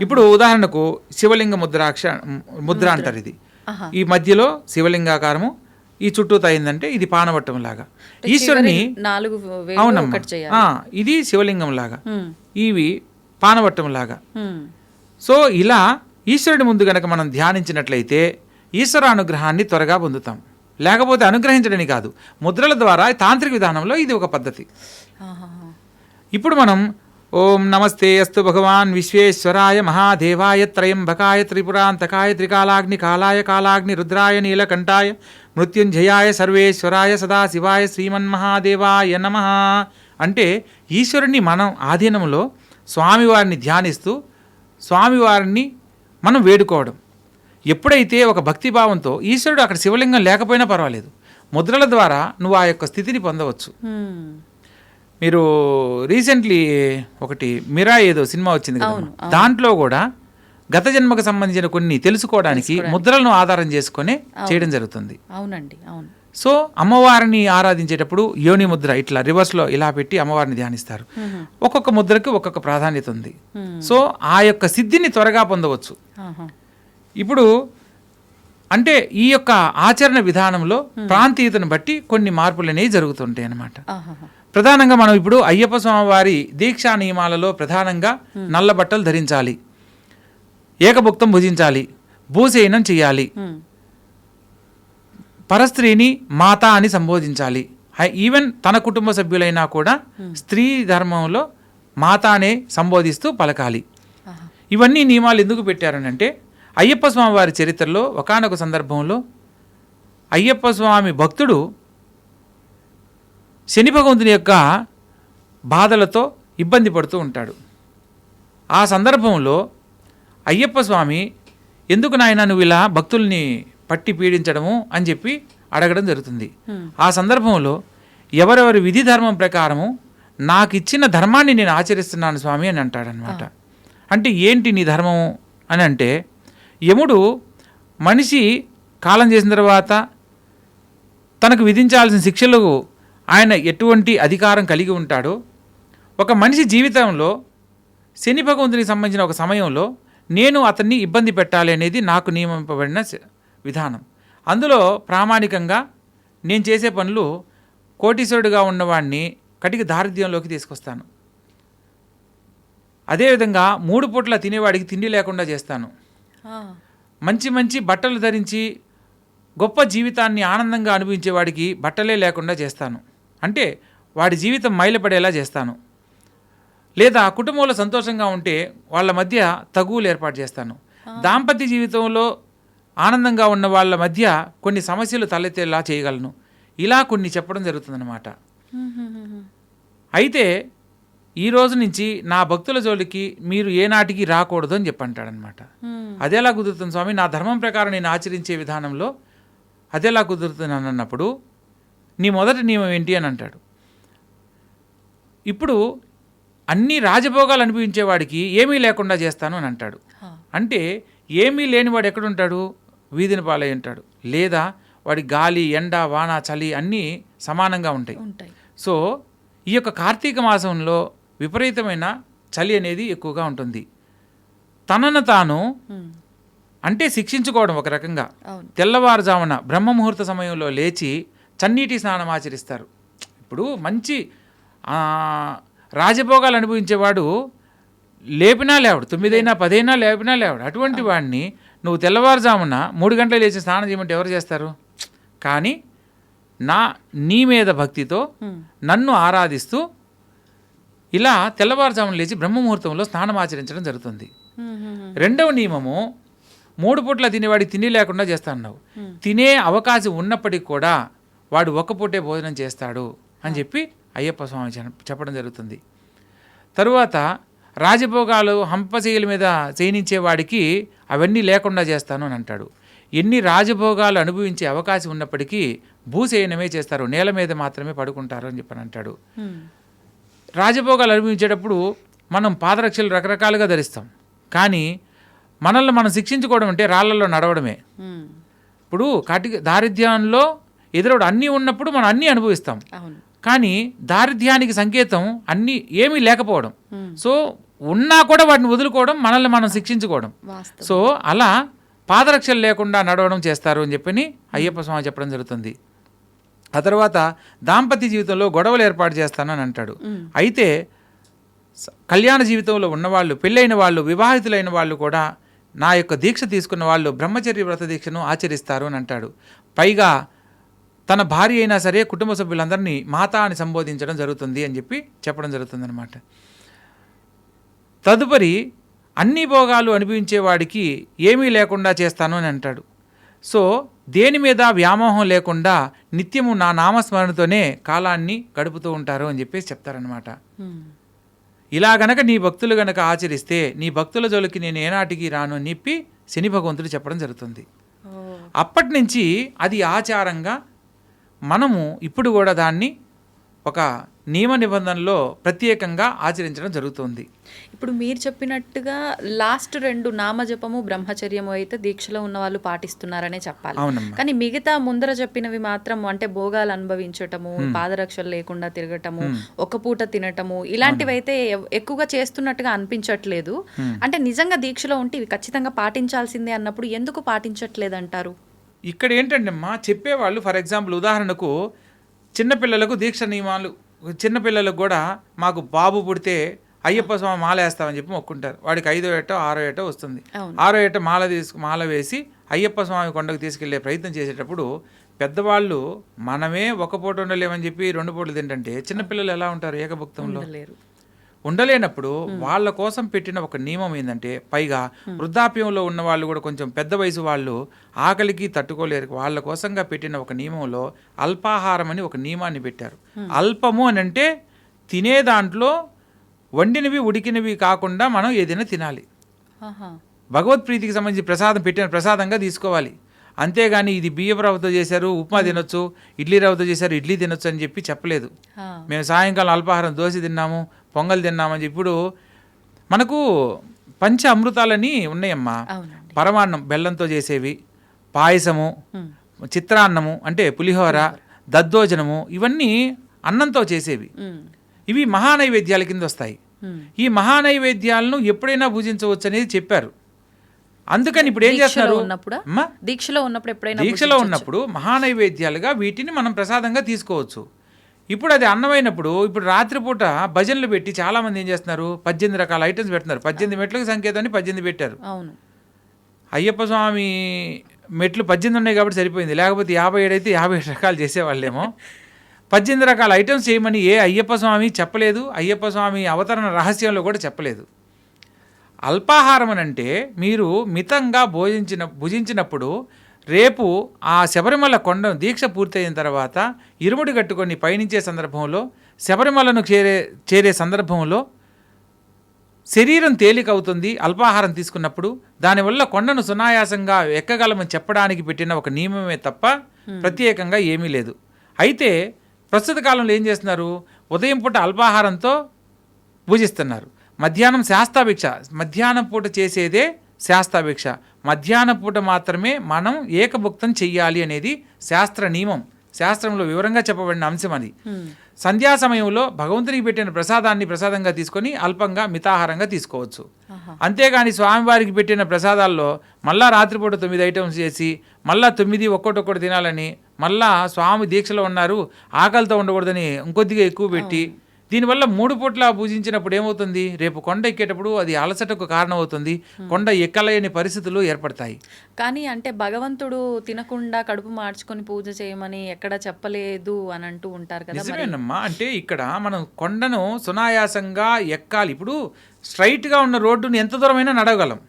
ఇప్పుడు ఉదాహరణకు శివలింగ ముద్ర అంటారు. ఇది ఈ మధ్యలో శివలింగాకారము, ఈ చుట్టూ అయిందంటే ఇది పానవట్టం లాగా ఈశ్వరుని. అవునమ్మా, ఇది శివలింగం లాగా, ఇవి పానవట్టం లాగా. సో ఇలా ఈశ్వరుడి ముందు గనక మనం ధ్యానించినట్లయితే ఈశ్వర అనుగ్రహాన్ని త్వరగా పొందుతాం. లేకపోతే అనుగ్రహించడని కాదు, ముద్రల ద్వారా తాంత్రిక విధానంలో ఇది ఒక పద్ధతి. ఇప్పుడు మనం ఓం నమస్తే అస్తు భగవాన్ విశ్వేశ్వరాయ మహాదేవాయ త్రయంబకాయ త్రిపురాంతకాయ త్రికాలాగ్ని కాలాయ కాలాగ్ని రుద్రాయ నీలకంఠాయ మృత్యుంజయాయ సర్వేశ్వరాయ సదాశివాయ శ్రీమన్మహాదేవాయ నమః అంటే ఈశ్వరుణ్ణి మనం ఆధీనంలో స్వామివారిని ధ్యానిస్తూ స్వామివారిని మనం వేడుకోవడం. ఎప్పుడైతే ఒక భక్తిభావంతో ఈశ్వరుడు అక్కడ శివలింగం లేకపోయినా పర్వాలేదు, ముద్రల ద్వారా నువ్వు ఆ యొక్క స్థితిని పొందవచ్చు. మీరు రీసెంట్లీ ఒకటి మిరా ఏదో సినిమా వచ్చింది కదా, దాంట్లో కూడా గత జన్మకు సంబంధించిన కొన్ని తెలుసుకోవడానికి ముద్రలను ఆధారం చేసుకొని చేయడం జరుగుతుంది. అవునండి, అవును. సో అమ్మవారిని ఆరాధించేటప్పుడు యోని ముద్ర ఇట్లా రివర్స్లో ఇలా పెట్టి అమ్మవారిని ధ్యానిస్తారు. ఒక్కొక్క ముద్రకి ఒక్కొక్క ప్రాధాన్యత ఉంది. సో ఆ యొక్క సిద్ధిని త్వరగా పొందవచ్చు. ఇప్పుడు అంటే ఈ యొక్క ఆచరణ విధానంలో ప్రాంతీయతను బట్టి కొన్ని మార్పులు అనేవి జరుగుతుంటాయి అన్నమాట. ప్రధానంగా మనం ఇప్పుడు అయ్యప్ప స్వామి వారి దీక్షా నియమాలలో ప్రధానంగా నల్ల బట్టలు ధరించాలి, ఏకభుక్తం భుజించాలి, భూసేనం చేయాలి, పరస్త్రీని మాత అని సంబోధించాలి. ఈవెన్ తన కుటుంబ సభ్యులైనా కూడా స్త్రీ ధర్మంలో మాత అనే సంబోధిస్తూ పలకాలి. ఇవన్నీ నియమాలు ఎందుకు పెట్టారనంటే అయ్యప్ప స్వామి వారి చరిత్రలో ఒకానొక సందర్భంలో అయ్యప్ప స్వామి భక్తుడు శని భగవంతుని యొక్క బాధలతో ఇబ్బంది పడుతూ ఉంటాడు. ఆ సందర్భంలో అయ్యప్ప స్వామి ఎందుకు నాయన నువ్వు ఇలా భక్తుల్ని పట్టి పీడించడము అని చెప్పి అడగడం జరుగుతుంది. ఆ సందర్భంలో ఎవరెవరి విధి ధర్మం ప్రకారము నాకు ఇచ్చిన ధర్మాన్ని నేను ఆచరిస్తున్నాను స్వామి అని అంటాడనమాట. అంటే ఏంటి నీ ధర్మము అని అంటే, యముడు మనిషి కాలం చేసిన తర్వాత తనకు విధించాల్సిన శిక్షలకు ఆయన ఎటువంటి అధికారం కలిగి ఉంటాడో, ఒక మనిషి జీవితంలో శని భగవంతునికి సంబంధించిన ఒక సమయంలో నేను అతన్ని ఇబ్బంది పెట్టాలి అనేది నాకు నియమింపబడిన విధానం. అందులో ప్రామాణికంగా నేను చేసే పనులు కోటీశ్వరుడుగా ఉన్నవాడిని కటిక దారిద్ర్యంలోకి తీసుకొస్తాను. అదేవిధంగా 3 పూట్ల తినేవాడికి తిండి లేకుండా చేస్తాను. మంచి మంచి బట్టలు ధరించి గొప్ప జీవితాన్ని ఆనందంగా అనుభవించేవాడికి బట్టలే లేకుండా చేస్తాను. అంటే వాడి జీవితం మైలపడేలా చేస్తాను. లేదా కుటుంబంలో సంతోషంగా ఉంటే వాళ్ళ మధ్య తగువులు ఏర్పాటు చేస్తాను. దాంపత్య జీవితంలో ఆనందంగా ఉన్న వాళ్ళ మధ్య కొన్ని సమస్యలు తలెత్తేలా చేయగలను. ఇలా కొన్ని చెప్పడం జరుగుతుందన్నమాట. అయితే ఈ రోజు నుంచి నా భక్తుల జోలికి మీరు ఏనాటికి రాకూడదు అని చెప్పంటాడనమాట. అదేలా కుదురుతుంది స్వామి, నా ధర్మం ప్రకారం నేను ఆచరించే విధానంలో అదేలా కుదురుతుంది అని అన్నప్పుడు నీ మొదటి నియమం ఏంటి అని అంటాడు. ఇప్పుడు అన్ని రాజభోగాలు అనుభవించేవాడికి ఏమీ లేకుండా చేస్తాను అని అంటాడు. అంటే ఏమీ లేనివాడు ఎక్కడుంటాడు? వీధిని పాలై ఉంటాడు, లేదా వాడి గాలి, ఎండ, వాన, చలి అన్నీ సమానంగా ఉంటాయి. సో ఈ యొక్క కార్తీక మాసంలో విపరీతమైన చలి అనేది ఎక్కువగా ఉంటుంది. తనను తాను అంటే శిక్షించుకోవడం ఒక రకంగా. తెల్లవారుజామున బ్రహ్మముహూర్త సమయంలో లేచి చన్నీటి స్నానం ఆచరిస్తారు. ఇప్పుడు మంచి రాజభోగాలు అనుభవించేవాడు లేపినా లేవడు, 9 అయినా 10 అయినా లేపినా లేవడు. అటువంటి వాడిని నువ్వు తెల్లవారుజామున 3 గంటలు లేచి స్నానం చేయమంటే ఎవరు చేస్తారు? కానీ నీ మీద భక్తితో నన్ను ఆరాధిస్తూ ఇలా తెల్లవారుజామున లేచి బ్రహ్మముహూర్తంలో స్నానం ఆచరించడం జరుగుతుంది. రెండవ నియమము, 3 పూట్ల తినేవాడికి తిండి లేకుండా చేస్తాను. తినే అవకాశం ఉన్నప్పటికీ కూడా వాడు ఒక్క పూటే భోజనం చేస్తాడు అని చెప్పి అయ్యప్ప స్వామి చెప్పడం జరుగుతుంది. తరువాత రాజభోగాలు హంపశైల మీద చేయనించేవాడికి అవన్నీ లేకుండా చేస్తాను అని అంటాడు. ఎన్ని రాజభోగాలు అనుభవించే అవకాశం ఉన్నప్పటికీ భూసేనమే చేస్తారు, నేల మీద మాత్రమే పడుకుంటారు అని చెప్పని అంటాడు. రాజభోగాలు అనుభవించేటప్పుడు మనం పాదరక్షలు రకరకాలుగా ధరిస్తాం, కానీ మనల్ని మనం శిక్షించుకోవడం అంటే రాళ్లలో నడవడమే. ఇప్పుడు దారిద్ర్యంలో ఎదురవుడు అన్నీ ఉన్నప్పుడు మనం అన్నీ అనుభవిస్తాం, కానీ దారిద్ర్యానికి సంకేతం అన్నీ ఏమీ లేకపోవడం. సో ఉన్నా కూడా వాటిని వదులుకోవడం, మనల్ని మనం శిక్షించుకోవడం. సో అలా పాదరక్షలు లేకుండా నడవడం చేస్తారు అని చెప్పని అయ్యప్ప స్వామి చెప్పడం జరుగుతుంది. ఆ తర్వాత దాంపత్య జీవితంలో గొడవలు ఏర్పాటు చేస్తానని అంటాడు. అయితే కళ్యాణ జీవితంలో ఉన్నవాళ్ళు, పెళ్ళైన వాళ్ళు, వివాహితులైన వాళ్ళు కూడా నా యొక్క దీక్ష తీసుకున్న వాళ్ళు బ్రహ్మచర్య వ్రత దీక్షను ఆచరిస్తారు అని అంటాడు. పైగా తన భార్య అయినా సరే కుటుంబ సభ్యులందరినీ మాతా అని సంబోధించడం జరుగుతుంది అని చెప్పి చెప్పడం జరుగుతుంది అనమాట. తదుపరి అన్ని భోగాలు అనుభవించేవాడికి ఏమీ లేకుండా చేస్తాను అని అంటాడు. సో దేని మీద వ్యామోహం లేకుండా నిత్యము నా నామస్మరణతోనే కాలాన్ని గడుపుతూ ఉంటారు అని చెప్పేసి చెప్తారనమాట. ఇలా గనక నీ భక్తులు గనక ఆచరిస్తే నీ భక్తుల జోలికి నేను ఏనాటికి రాను అని చెప్పి శని భగవంతుడు చెప్పడం జరుగుతుంది. అప్పటి నుంచి అది ఆచారంగా మనము ఇప్పుడు కూడా దాన్ని ఒక నియమ నిబంధనలో ప్రత్యేకంగా ఆచరించడం జరుగుతుంది. ఇప్పుడు మీరు చెప్పినట్టుగా లాస్ట్ 2 నామజపము, బ్రహ్మచర్యము అయితే దీక్షలో ఉన్న వాళ్ళు పాటిస్తున్నారనే చెప్పాలి. కానీ మిగతా ముందర చెప్పినవి మాత్రం అంటే భోగాలు అనుభవించటము, పాదరక్షలు లేకుండా తిరగటము, ఒక పూట తినటము, ఇలాంటివి అయితే ఎక్కువగా చేస్తున్నట్టుగా అనిపించట్లేదు. అంటే నిజంగా దీక్షలో ఉంటే ఇవి ఖచ్చితంగా పాటించాల్సిందే అన్నప్పుడు ఎందుకు పాటించట్లేదు అంటారు? ఇక్కడ ఏంటంటే అమ్మా, చెప్పేవాళ్ళు ఫర్ ఎగ్జాంపుల్ ఉదాహరణకు చిన్నపిల్లలకు దీక్ష నియమాలు, చిన్నపిల్లలకు కూడా మాకు బాబు పుడితే అయ్యప్ప స్వామి మాల వేస్తామని చెప్పి మొక్కుంటారు. వాడికి 5వ ఏటో 6వ ఏటో వస్తుంది. 6వ ఏట మాల వేసి అయ్యప్ప స్వామి కొండకు తీసుకెళ్లే ప్రయత్నం చేసేటప్పుడు పెద్దవాళ్ళు మనమే ఒక పూట ఉండలేమని చెప్పి 2 పూటలు తింటే చిన్నపిల్లలు ఎలా ఉంటారు? ఏకభుక్తంలో ఉండలేనప్పుడు వాళ్ళ కోసం పెట్టిన ఒక నియమం ఏంటంటే, పైగా వృద్ధాప్యంలో ఉన్న వాళ్ళు కూడా కొంచెం పెద్ద వయసు వాళ్ళు ఆకలికి తట్టుకోలేరు, వాళ్ళ కోసంగా పెట్టిన ఒక నియమంలో అల్పాహారం అని ఒక నియమాన్ని పెట్టారు. అల్పము అని అంటే తినే దాంట్లో వండినవి ఉడికినవి కాకుండా మనం ఏదైనా తినాలి. భగవత్ప్రీతికి సంబంధించి ప్రసాదం పెట్టిన ప్రసాదంగా తీసుకోవాలి. అంతేగాని ఇది బియ్యపు రవ్వతో చేశారు ఉప్మా తినొచ్చు, ఇడ్లీ రవ్వతో చేశారు ఇడ్లీ తినొచ్చు అని చెప్పి చెప్పలేదు. మేము సాయంకాలం అల్పాహారం దోశ తిన్నాము, పొంగల్ తిన్నామని చెప్పి. ఇప్పుడు మనకు పంచ అమృతాలని ఉన్నాయమ్మా. పరమాన్నం బెల్లంతో చేసేవి, పాయసము, చిత్రాన్నము అంటే పులిహోర, దద్దోజనము, ఇవన్నీ అన్నంతో చేసేవి. ఇవి మహానైవేద్యాల కింద వస్తాయి. ఈ మహానైవేద్యాలను ఎప్పుడైనా పూజించవచ్చు అనేది చెప్పారు. అందుకని ఇప్పుడు ఏం చేస్తున్నారు? దీక్షలో ఉన్నప్పుడు మహానైవేద్యాలుగా వీటిని మనం ప్రసాదంగా తీసుకోవచ్చు. ఇప్పుడు అది అన్నమైనప్పుడు ఇప్పుడు రాత్రిపూట భజనలు పెట్టి చాలామంది ఏం చేస్తున్నారు? 18 రకాల ఐటమ్స్ పెడుతున్నారు. 18 మెట్లకు సంకేతాన్ని 18 పెట్టారు. అయ్యప్ప స్వామి మెట్లు 18 ఉన్నాయి కాబట్టి సరిపోయింది, లేకపోతే 57 అయితే 57 రకాలు చేసేవాళ్ళేమో. 18 రకాల ఐటమ్స్ చేయమని ఏ అయ్యప్ప స్వామి చెప్పలేదు, అయ్యప్ప స్వామి అవతరణ రహస్యంలో కూడా చెప్పలేదు. అల్పాహారం అని అంటే మీరు మితంగా భుజించినప్పుడు రేపు ఆ శబరిమల కొండ దీక్ష పూర్తయిన తర్వాత ఇరుముడి కట్టుకొని పయనించే సందర్భంలో శబరిమలను చేరే సందర్భంలో శరీరం తేలికవుతుంది అల్పాహారం తీసుకున్నప్పుడు. దానివల్ల కొండను సునాయాసంగా ఎక్కగలమని చెప్పడానికి పెట్టిన ఒక నియమమే తప్ప ప్రత్యేకంగా ఏమీ లేదు. అయితే ప్రస్తుత కాలంలో ఏం చేస్తున్నారు, ఉదయం పూట అల్పాహారంతో పూజిస్తున్నారు. మధ్యాహ్నం శాస్తాభిక్ష, మధ్యాహ్నం పూట చేసేదే శాస్తాభిక్ష. మధ్యాహ్నం పూట మాత్రమే మనం ఏకభుక్తం చెయ్యాలి అనేది శాస్త్ర నియమం, శాస్త్రంలో వివరంగా చెప్పబడిన అంశం అది. సంధ్యా సమయంలో భగవంతునికి పెట్టిన ప్రసాదాన్ని ప్రసాదంగా తీసుకొని అల్పంగా మితాహారంగా తీసుకోవచ్చు. అంతేగాని స్వామివారికి పెట్టిన ప్రసాదాల్లో మళ్ళా రాత్రిపూట 9 ఐటమ్స్ చేసి మళ్ళా 9 ఒక్కొక్కటి తినాలని, మళ్ళా స్వామి దీక్షలో ఉన్నారు ఆకలితో ఉండకూడదని ఇంకొద్దిగా ఎక్కువ పెట్టి, దీనివల్ల 3 పూట్ల పూజించినప్పుడు ఏమవుతుంది, రేపు కొండ ఎక్కేటప్పుడు అది అలసటకు కారణమవుతుంది, కొండ ఎక్కలేని పరిస్థితులు ఏర్పడతాయి. కానీ అంటే భగవంతుడు తినకుండా కడుపు మార్చుకొని పూజ చేయమని ఎక్కడ చెప్పలేదు అని అంటూ ఉంటారు కదా. నిజమేనమ్మా, అంటే ఇక్కడ మనం కొండను సునాయాసంగా ఎక్కాలి. ఇప్పుడు స్ట్రైట్గా ఉన్న రోడ్డును ఎంత దూరమైనా నడవగలం.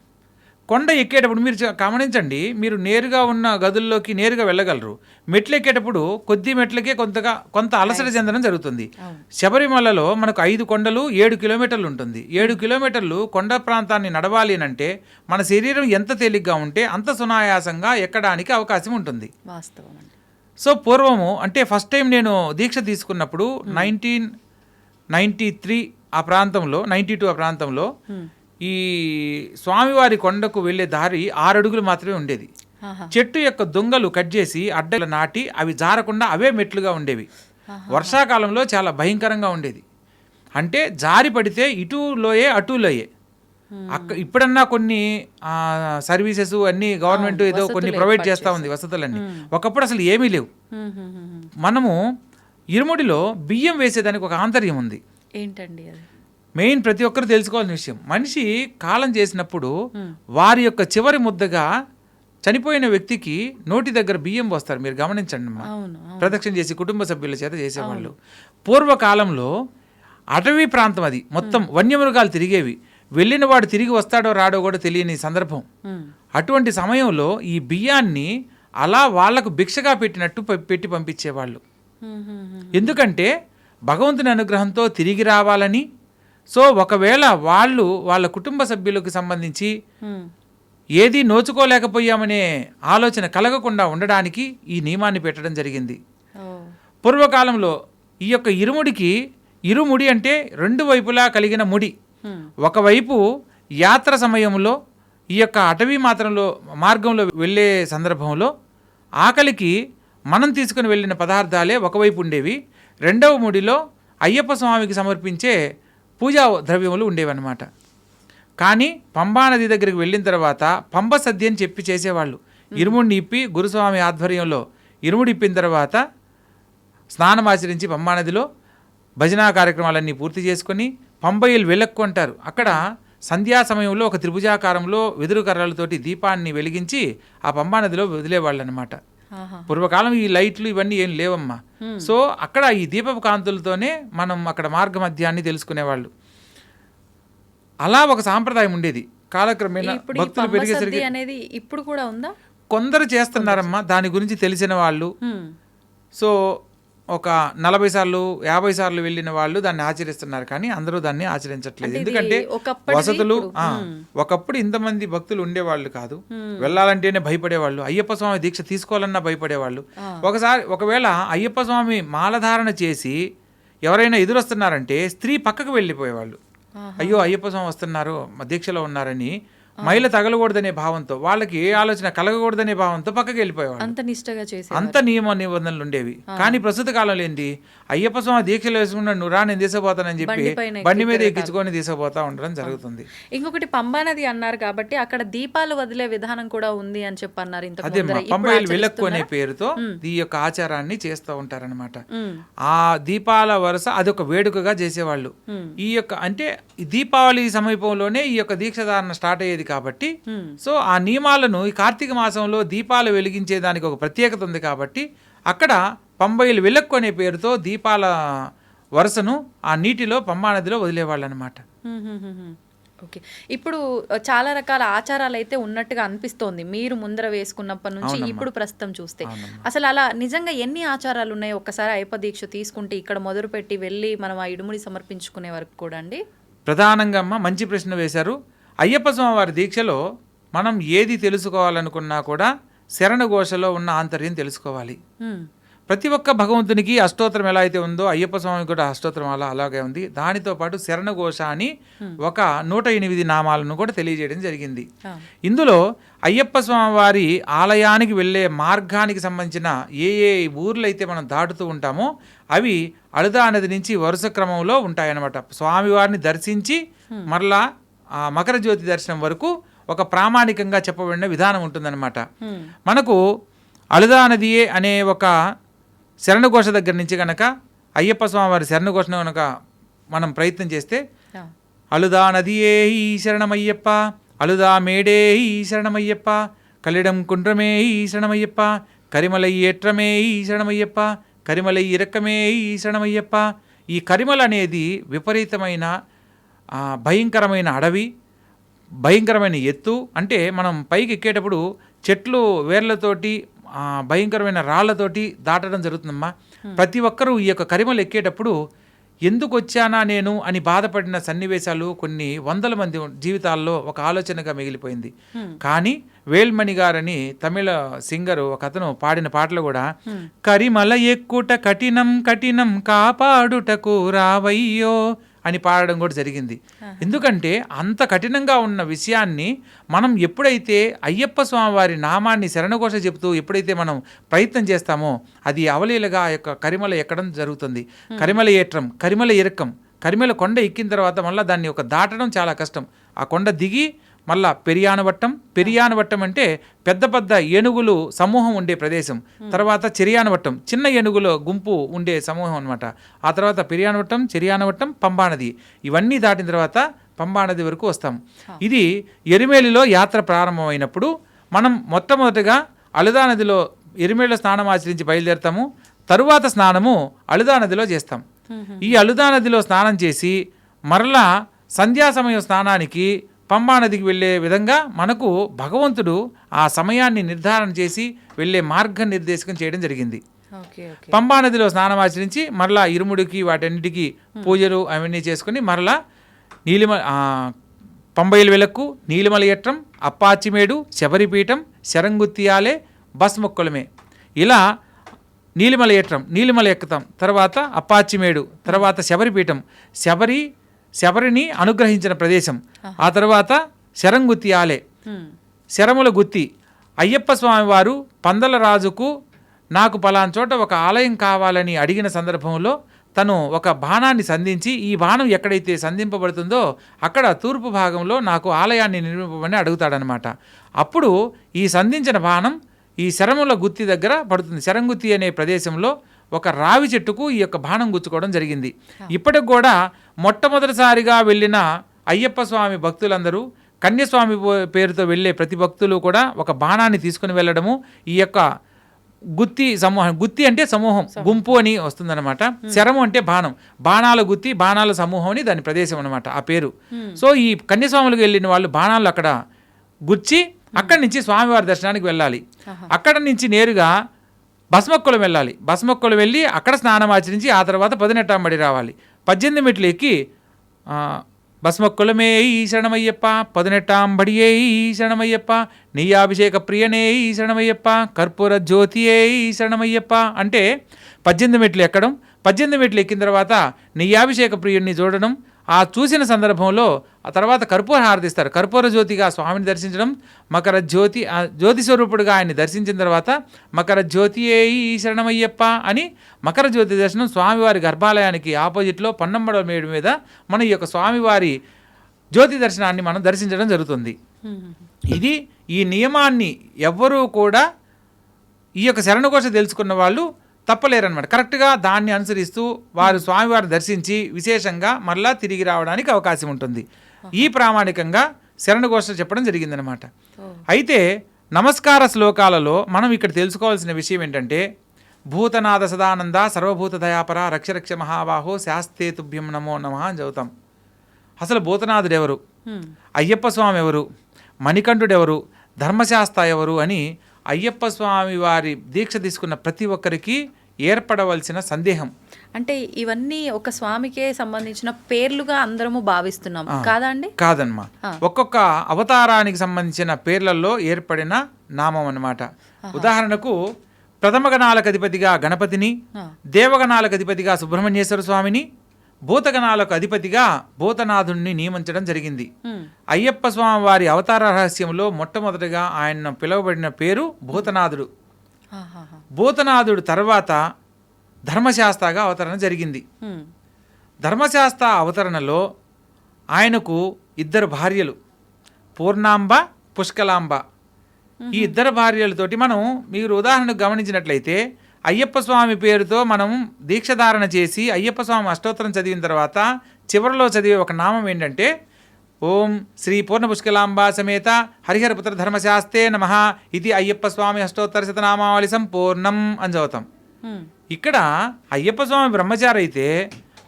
కొండ ఎక్కేటప్పుడు మీరు గమనించండి, మీరు నేరుగా ఉన్న గదుల్లోకి నేరుగా వెళ్ళగలరు. మెట్లు ఎక్కేటప్పుడు కొద్ది మెట్లకే కొంత అలసట చెందడం జరుగుతుంది. శబరిమలలో మనకు 5 కొండలు 7 కిలోమీటర్లు ఉంటుంది. 7 కిలోమీటర్లు కొండ ప్రాంతాన్ని నడవాలి అంటే మన శరీరం ఎంత తేలిగ్గా ఉంటే అంత సునాయాసంగా ఎక్కడానికి అవకాశం ఉంటుంది. వాస్తవం. సో పూర్వము అంటే ఫస్ట్ టైం నేను దీక్ష తీసుకున్నప్పుడు 1993 ఆ ప్రాంతంలో, 92 ఆ ప్రాంతంలో ఈ స్వామివారి కొండకు వెళ్ళే దారి 6 అడుగులు మాత్రమే ఉండేది. చెట్టు యొక్క దొంగలు కట్ చేసి అడ్డలు నాటి అవి జారకుండా అవే మెట్లుగా ఉండేవి. వర్షాకాలంలో చాలా భయంకరంగా ఉండేది. అంటే జారి పడితే ఇటు లోయే అటు లోయే. ఇప్పుడన్నా కొన్ని సర్వీసెస్ అన్ని గవర్నమెంట్ ఏదో కొన్ని ప్రొవైడ్ చేస్తూ ఉంది వసతులన్నీ. ఒకప్పుడు అసలు ఏమీ లేవు. మనము ఇరుముడిలో బియ్యం వేసేదానికి ఒక ఆంతర్యం ఉంది. ఏంటండి అది? మెయిన్ ప్రతి ఒక్కరు తెలుసుకోవాల్సిన విషయం, మనిషి కాలం చేసినప్పుడు వారి యొక్క చివరి ముద్దగా చనిపోయిన వ్యక్తికి నోటి దగ్గర బియ్యం పోస్తారు. మీరు గమనించండి అమ్మా, ప్రదక్షిణ చేసి కుటుంబ సభ్యుల చేత చేసేవాళ్ళు. పూర్వకాలంలో అటవీ ప్రాంతం అది, మొత్తం వన్యమృగాలు తిరిగేవి. వెళ్ళిన వాడు తిరిగి వస్తాడో రాడో కూడా తెలియని సందర్భం. అటువంటి సమయంలో ఈ బియ్యాన్ని అలా వాళ్లకు భిక్షగా పెట్టినట్టు పెట్టి పంపించేవాళ్ళు. ఎందుకంటే భగవంతుని అనుగ్రహంతో తిరిగి రావాలని. సో ఒకవేళ వాళ్ళ కుటుంబ సభ్యులకు సంబంధించి ఏది నోచుకోలేకపోయామనే ఆలోచన కలగకుండా ఉండడానికి ఈ నియమాన్ని పెట్టడం జరిగింది. పూర్వకాలంలో ఈ యొక్క ఇరుముడి అంటే 2 వైపులా కలిగిన ముడి. ఒకవైపు యాత్ర సమయంలో ఈ యొక్క అటవీ మార్గంలో వెళ్ళే సందర్భంలో ఆకలికి మనం తీసుకుని వెళ్ళిన పదార్థాలే ఒకవైపు ఉండేవి. రెండవ ముడిలో అయ్యప్ప స్వామికి సమర్పించే పూజా ద్రవ్యములు ఉండేవన్నమాట. కానీ పంబా నది దగ్గరికి వెళ్ళిన తర్వాత పంబ సద్య అని చెప్పి చేసేవాళ్ళు. ఇరుముడిని ఇప్పి గురుస్వామి ఆధ్వర్యంలో ఇరుముడి ఇప్పిన తర్వాత స్నానం ఆచరించి పంబా నదిలో భజనా కార్యక్రమాలన్నీ పూర్తి చేసుకొని పంబయ్యలు వెళ్ళక్కుంటారు. అక్కడ సంధ్యా సమయంలో ఒక త్రిభుజాకారంలో వెదురు కర్రలతోటి దీపాన్ని వెలిగించి ఆ పంబా నదిలో వదిలేవాళ్ళు అనమాట. పూర్వకాలం ఈ లైట్లు ఇవన్నీ ఏం లేవమ్మా. సో అక్కడ ఈ దీపపు కాంతులతోనే మనం అక్కడ మార్గ మధ్యాన్ని తెలుసుకునేవాళ్ళు. అలా ఒక సాంప్రదాయం ఉండేది. కాలక్రమేణా భక్తులు పెరిగేసరికి అనేది ఇప్పుడు కూడా ఉందా? కొందరు చేస్తున్నారమ్మా, దాని గురించి తెలిసిన వాళ్ళు. సో ఒక 40 సార్లు 50 సార్లు వెళ్ళిన వాళ్ళు దాన్ని ఆచరిస్తున్నారు, కానీ అందరూ దాన్ని ఆచరించట్లేదు. ఎందుకంటే వసతులు, ఒకప్పుడు ఇంతమంది భక్తులు ఉండేవాళ్ళు కాదు. వెళ్ళాలంటేనే భయపడేవాళ్ళు. అయ్యప్ప స్వామి దీక్ష తీసుకోవాలన్నా భయపడేవాళ్ళు. ఒకవేళ అయ్యప్ప స్వామి మాలధారణ చేసి ఎవరైనా ఎదురొస్తున్నారంటే స్త్రీ పక్కకు వెళ్ళిపోయేవాళ్ళు. అయ్యో అయ్యప్ప స్వామి వస్తున్నారు, దీక్షలో ఉన్నారని మైల తగలకూడదనే భావంతో, వాళ్ళకి ఏ ఆలోచన కలగకూడదనే భావంతో పక్కకి వెళ్ళిపోయేవాళ్ళు. అంత నిష్టగా చేసి అంత నియమ నిబంధనలు ఉండేవి. కానీ ప్రస్తుత కాలంలో ఏంటి, అయ్యప్ప స్వామి దీక్షలు వేసుకున్నాడు, నువ్వు రా నేను తీసుకుపోతానని చెప్పి బండి మీద ఎక్కించుకొని తీసుకుపోతా ఉండడం జరుగుతుంది. ఇంకొకటి పంబా నది అన్నారు కాబట్టి అక్కడ దీపాలు వదిలే విధానం కూడా ఉంది అని చెప్పి అన్నారు. అదే పంబాయిలు వెళ్ళక్కు అనే పేరుతో ఈ యొక్క ఆచారాన్ని చేస్తూ ఉంటారనమాట. ఆ దీపాల వరుస అదొక వేడుకగా చేసేవాళ్ళు. ఈ యొక్క అంటే దీపావళి సమీపంలోనే ఈ యొక్క దీక్షధారణ స్టార్ట్ అయ్యేది కాబట్టి, సో ఆ నియమాలను ఈ కార్తీక మాసంలో దీపాలు వెలిగించే దానికి ఒక ప్రత్యేకత ఉంది కాబట్టి అక్కడ పంబైలు వెలక్కు అనే పేరుతో దీపాల వరుసను ఆ నీటిలో పంబా నదిలో వదిలేవాళ్ళు అనమాట. ఓకే. ఇప్పుడు చాలా రకాల ఆచారాలు అయితే ఉన్నట్టుగా అనిపిస్తోంది. మీరు ముందర వేసుకున్నప్పటి నుంచి అవునమ్మా. ఇప్పుడు ప్రస్తుతం చూస్తే. అవునమ్మా. అసలు అలా నిజంగా ఎన్ని ఆచారాలు ఉన్నాయో ఒక్కసారి అయ్యప్ప దీక్ష తీసుకుంటే ఇక్కడ మొదలుపెట్టి వెళ్ళి మనం ఆ ఇడుముడి సమర్పించుకునే వరకు కూడా అండి? ప్రధానంగా అమ్మ మంచి ప్రశ్న వేశారు. అయ్యప్ప స్వామి వారి దీక్షలో మనం ఏది తెలుసుకోవాలనుకున్నా కూడా శరణఘోషలో ఉన్న ఆంతర్యం తెలుసుకోవాలి. ప్రతి ఒక్క భగవంతునికి అష్టోత్తరం ఎలా అయితే ఉందో అయ్యప్ప స్వామికి కూడా అష్టోత్తరం అలాగే ఉంది. దానితో పాటు శరణఘోష అని ఒక 108 నామాలను కూడా తెలియజేయడం జరిగింది. ఇందులో అయ్యప్ప స్వామి వారి ఆలయానికి వెళ్ళే మార్గానికి సంబంధించిన ఏ ఏ ఊర్లు అయితే మనం దాటుతూ ఉంటామో అవి అళదా నది నుంచి వరుస క్రమంలో ఉంటాయన్నమాట. స్వామివారిని దర్శించి మరలా ఆ మకర జ్యోతి దర్శనం వరకు ఒక ప్రామాణికంగా చెప్పబడిన విధానం ఉంటుందన్నమాట. మనకు అళదా నదియే అనే ఒక శరణఘోష దగ్గర నుంచి కనుక అయ్యప్ప స్వామి వారి శరణఘోషను కనుక మనం ప్రయత్నం చేస్తే అళదా నదియే ఈ శరణమయ్యప్ప, అళదా మేడే ఈ శరణమయ్యప్ప, కలిడం కుండ్రమే ఈ శరణమయ్యప్ప, కరిమలై ఏట్రమే ఈ శరణమయ్యప్ప, కరిమలై ఇరక్కమే ఈ శరణమయ్యప్ప. ఈ కరిమల అనేది విపరీతమైన భయంకరమైన అడవి, భయంకరమైన ఎత్తు. అంటే మనం పైకి ఎక్కేటప్పుడు చెట్లు వేర్లతోటి భయంకరమైన రాళ్లతోటి దాటడం జరుగుతుందమ్మా. ప్రతి ఒక్కరూ ఈ యొక్క కరిమలు ఎక్కేటప్పుడు ఎందుకు వచ్చానా నేను అని బాధపడిన సన్నివేశాలు కొన్ని వందల మంది జీవితాల్లో ఒక ఆలోచనగా మిగిలిపోయింది. కానీ వేల్మణి గారని తమిళ సింగరు ఒక అతను పాడిన పాటలు కూడా కరిమల ఎక్కుట కఠినం కఠినం కాపాడుటకు రావయ్యో అని పాడడం కూడా జరిగింది. ఎందుకంటే అంత కఠినంగా ఉన్న విషయాన్ని మనం ఎప్పుడైతే అయ్యప్ప స్వామి వారి నామాన్ని శరణఘోష చెబుతూ ఎప్పుడైతే మనం ప్రయత్నం చేస్తామో అది అవలీలగా ఆ యొక్క కరిమల ఎక్కడం జరుగుతుంది. కరిమల ఏట్రం, కరిమల ఇరక్కం, కరిమల కొండ ఎక్కిన తర్వాత మళ్ళీ దాన్ని ఒక దాటడం చాలా కష్టం. ఆ కొండ దిగి మళ్ళా పెరియానవట్టం అంటే పెద్ద పెద్ద ఏనుగులు సమూహం ఉండే ప్రదేశం. తర్వాత చెరియానవట్టం, చిన్న ఏనుగుల గుంపు ఉండే సమూహం అనమాట. ఆ తర్వాత పెరియానవట్టం, చెరియానవట్టం, పంబానది. ఇవన్నీ దాటిన తర్వాత పంబానది వరకు వస్తాం. ఇది ఎరిమేలిలో యాత్ర ప్రారంభమైనప్పుడు మనం మొట్టమొదటిగా అళదా నదిలో ఎరిమేలిలో స్నానం ఆచరించి బయలుదేరుతాము. తరువాత స్నానము అళదా నదిలో చేస్తాం. ఈ అళదా నదిలో స్నానం చేసి మరలా సంధ్యా సమయం స్నానానికి పంబానదికి వెళ్ళే విధంగా మనకు భగవంతుడు ఆ సమయాన్ని నిర్ధారణ చేసి వెళ్ళే మార్గ నిర్దేశకం చేయడం జరిగింది. పంబానదిలో స్నానం ఆచరించి మరలా ఇరుముడికి వాటన్నిటికీ పూజలు అవన్నీ చేసుకుని మరలా పంబైలు వెలకు, నీలిమల ఎట్రం, అప్పాచిమేడు, శబరిపీఠం, శరంగుత్తియాలే, బస్మొక్కలమే ఇలా నీలిమల ఎట్రం, నీలిమల ఎక్కుతాం. తర్వాత అప్పాచిమేడు, తర్వాత శబరిపీఠం, శబరిని అనుగ్రహించిన ప్రదేశం. ఆ తర్వాత శరంగుత్తియాలే, శరముల గుత్తి. అయ్యప్ప స్వామి వారు పందల రాజుకు నాకు పలానా చోట ఒక ఆలయం కావాలని అడిగిన సందర్భంలో తను ఒక బాణాన్ని సంధించి ఈ బాణం ఎక్కడైతే సంధింపబడుతుందో అక్కడ తూర్పు భాగంలో నాకు ఆలయాన్ని నిర్మింపమని అడుగుతాడనమాట. అప్పుడు ఈ సంధించిన బాణం ఈ శరముల గుత్తి దగ్గర పడుతుంది. శరంగుత్తి అనే ప్రదేశంలో ఒక రావి చెట్టుకు ఈ యొక్క బాణం గుచ్చుకోవడం జరిగింది. ఇప్పటికి కూడా మొట్టమొదటిసారిగా వెళ్ళిన అయ్యప్ప స్వామి భక్తులందరూ కన్యస్వామి పేరుతో వెళ్ళే ప్రతి భక్తులు కూడా ఒక బాణాన్ని తీసుకుని వెళ్ళడము, ఈ యొక్క గుత్తి సమూహం, గుత్తి అంటే సమూహం, గుంపు అని వస్తుందన్నమాట. శరము అంటే బాణం, బాణాల గుత్తి, బాణాల సమూహం అని దాని ప్రదేశం అనమాట ఆ పేరు. సో ఈ కన్యస్వాములకు వెళ్ళిన వాళ్ళు బాణాలు అక్కడ గుచ్చి అక్కడి నుంచి స్వామివారి దర్శనానికి వెళ్ళాలి. అక్కడ నుంచి నేరుగా బస్మొక్కలు వెళ్ళాలి. బస్మొక్కలు వెళ్ళి అక్కడ స్నానం ఆచరించి ఆ తర్వాత 18 రావాలి. 18 మెట్లు ఎక్కి బస్మొక్కలమే ఈ శరణమయ్యప్ప, 18 ఈ శరణమయ్యప్ప, నెయ్యాభిషేక ప్రియనే ఈ శరణమయ్యప్ప, కర్పూర జ్యోతియే ఈ శరణమయ్యప్ప అంటే 18 మెట్లు ఎక్కడం. 18 మెట్లు ఎక్కిన తర్వాత నెయ్యాభిషేక ప్రియుడిని చూడడం. ఆ చూసిన సందర్భంలో ఆ తర్వాత కర్పూర హారతిస్తారు. కర్పూర జ్యోతిగా స్వామిని దర్శించడం, మకర జ్యోతి జ్యోతి స్వరూపుడుగా ఆయన్ని దర్శించిన తర్వాత మకర జ్యోతియే ఈ శరణమయ్యప్ప అని మకర జ్యోతి దర్శనం స్వామివారి గర్భాలయానికి ఆపోజిట్లో పన్నమ్మడ మేడు మీద మన ఈ యొక్క స్వామివారి జ్యోతి దర్శనాన్ని మనం దర్శించడం జరుగుతుంది. ఇది ఈ నియమాన్ని ఎవ్వరూ కూడా ఈ యొక్క శరణఘోష తెలుసుకున్న వాళ్ళు తప్పలేరనమాట. కరెక్ట్గా దాన్ని అనుసరిస్తూ వారు స్వామివారిని దర్శించి విశేషంగా మరలా తిరిగి రావడానికి అవకాశం ఉంటుంది. ఈ ప్రామాణికంగా శరణఘోష చెప్పడం జరిగిందనమాట. అయితే నమస్కార శ్లోకాలలో మనం ఇక్కడ తెలుసుకోవాల్సిన విషయం ఏంటంటే భూతనాథ సదానంద సర్వభూత దయాపర రక్ష రక్ష మహాబాహో శాస్తే తుభ్యం నమో నమః అని చదువుతాం. అసలు భూతనాథుడు ఎవరు, హ్మ్. అయ్యప్ప స్వామి ఎవరు, మణికంఠుడు ఎవరు, ధర్మశాస్త్ర ఎవరు అని అయ్యప్ప స్వామి వారి దీక్ష తీసుకున్న ప్రతి ఒక్కరికి ఏర్పడవలసిన సందేహం. అంటే ఇవన్నీ ఒక స్వామికే సంబంధించిన పేర్లుగా అందరము భావిస్తున్నాం కాదా అండి? కాదమ్మా, ఒక్కొక్క అవతారానికి సంబంధించిన పేర్లలో ఏర్పడిన నామం అన్నమాట. ఉదాహరణకు ప్రథమ గణాలకు అధిపతిగా గణపతిని, దేవగణాలకు అధిపతిగా సుబ్రహ్మణ్యేశ్వర స్వామిని, భూతగణాలకు అధిపతిగా భూతనాథుణ్ణి నియమించడం జరిగింది. అయ్యప్ప స్వామి వారి అవతార రహస్యంలో మొట్టమొదటిగా ఆయన పిలువబడిన పేరు భూతనాథుడు. భూతనాథుడు తర్వాత ధర్మశాస్త్రగా అవతరణ జరిగింది. ధర్మశాస్త్ర అవతరణలో ఆయనకు 2 భార్యలు, పూర్ణాంబ, పుష్కలాంబ. ఈ 2 భార్యలతోటి మనం మీరు ఉదాహరణకు గమనించినట్లయితే అయ్యప్ప స్వామి పేరుతో మనం దీక్షధారణ చేసి అయ్యప్ప స్వామి అష్టోత్తరం చదివిన తర్వాత చివరిలో చదివే ఒక నామం ఏంటంటే ఓం శ్రీ పూర్ణ పుష్కలాంబ సమేత హరిహరపుత్ర ధర్మశాస్త్రే నమః ఇది అయ్యప్ప స్వామి అష్టోత్తర శతనామావళి సంపూర్ణం అని చదువుతాం. ఇక్కడ అయ్యప్ప స్వామి బ్రహ్మచారి అయితే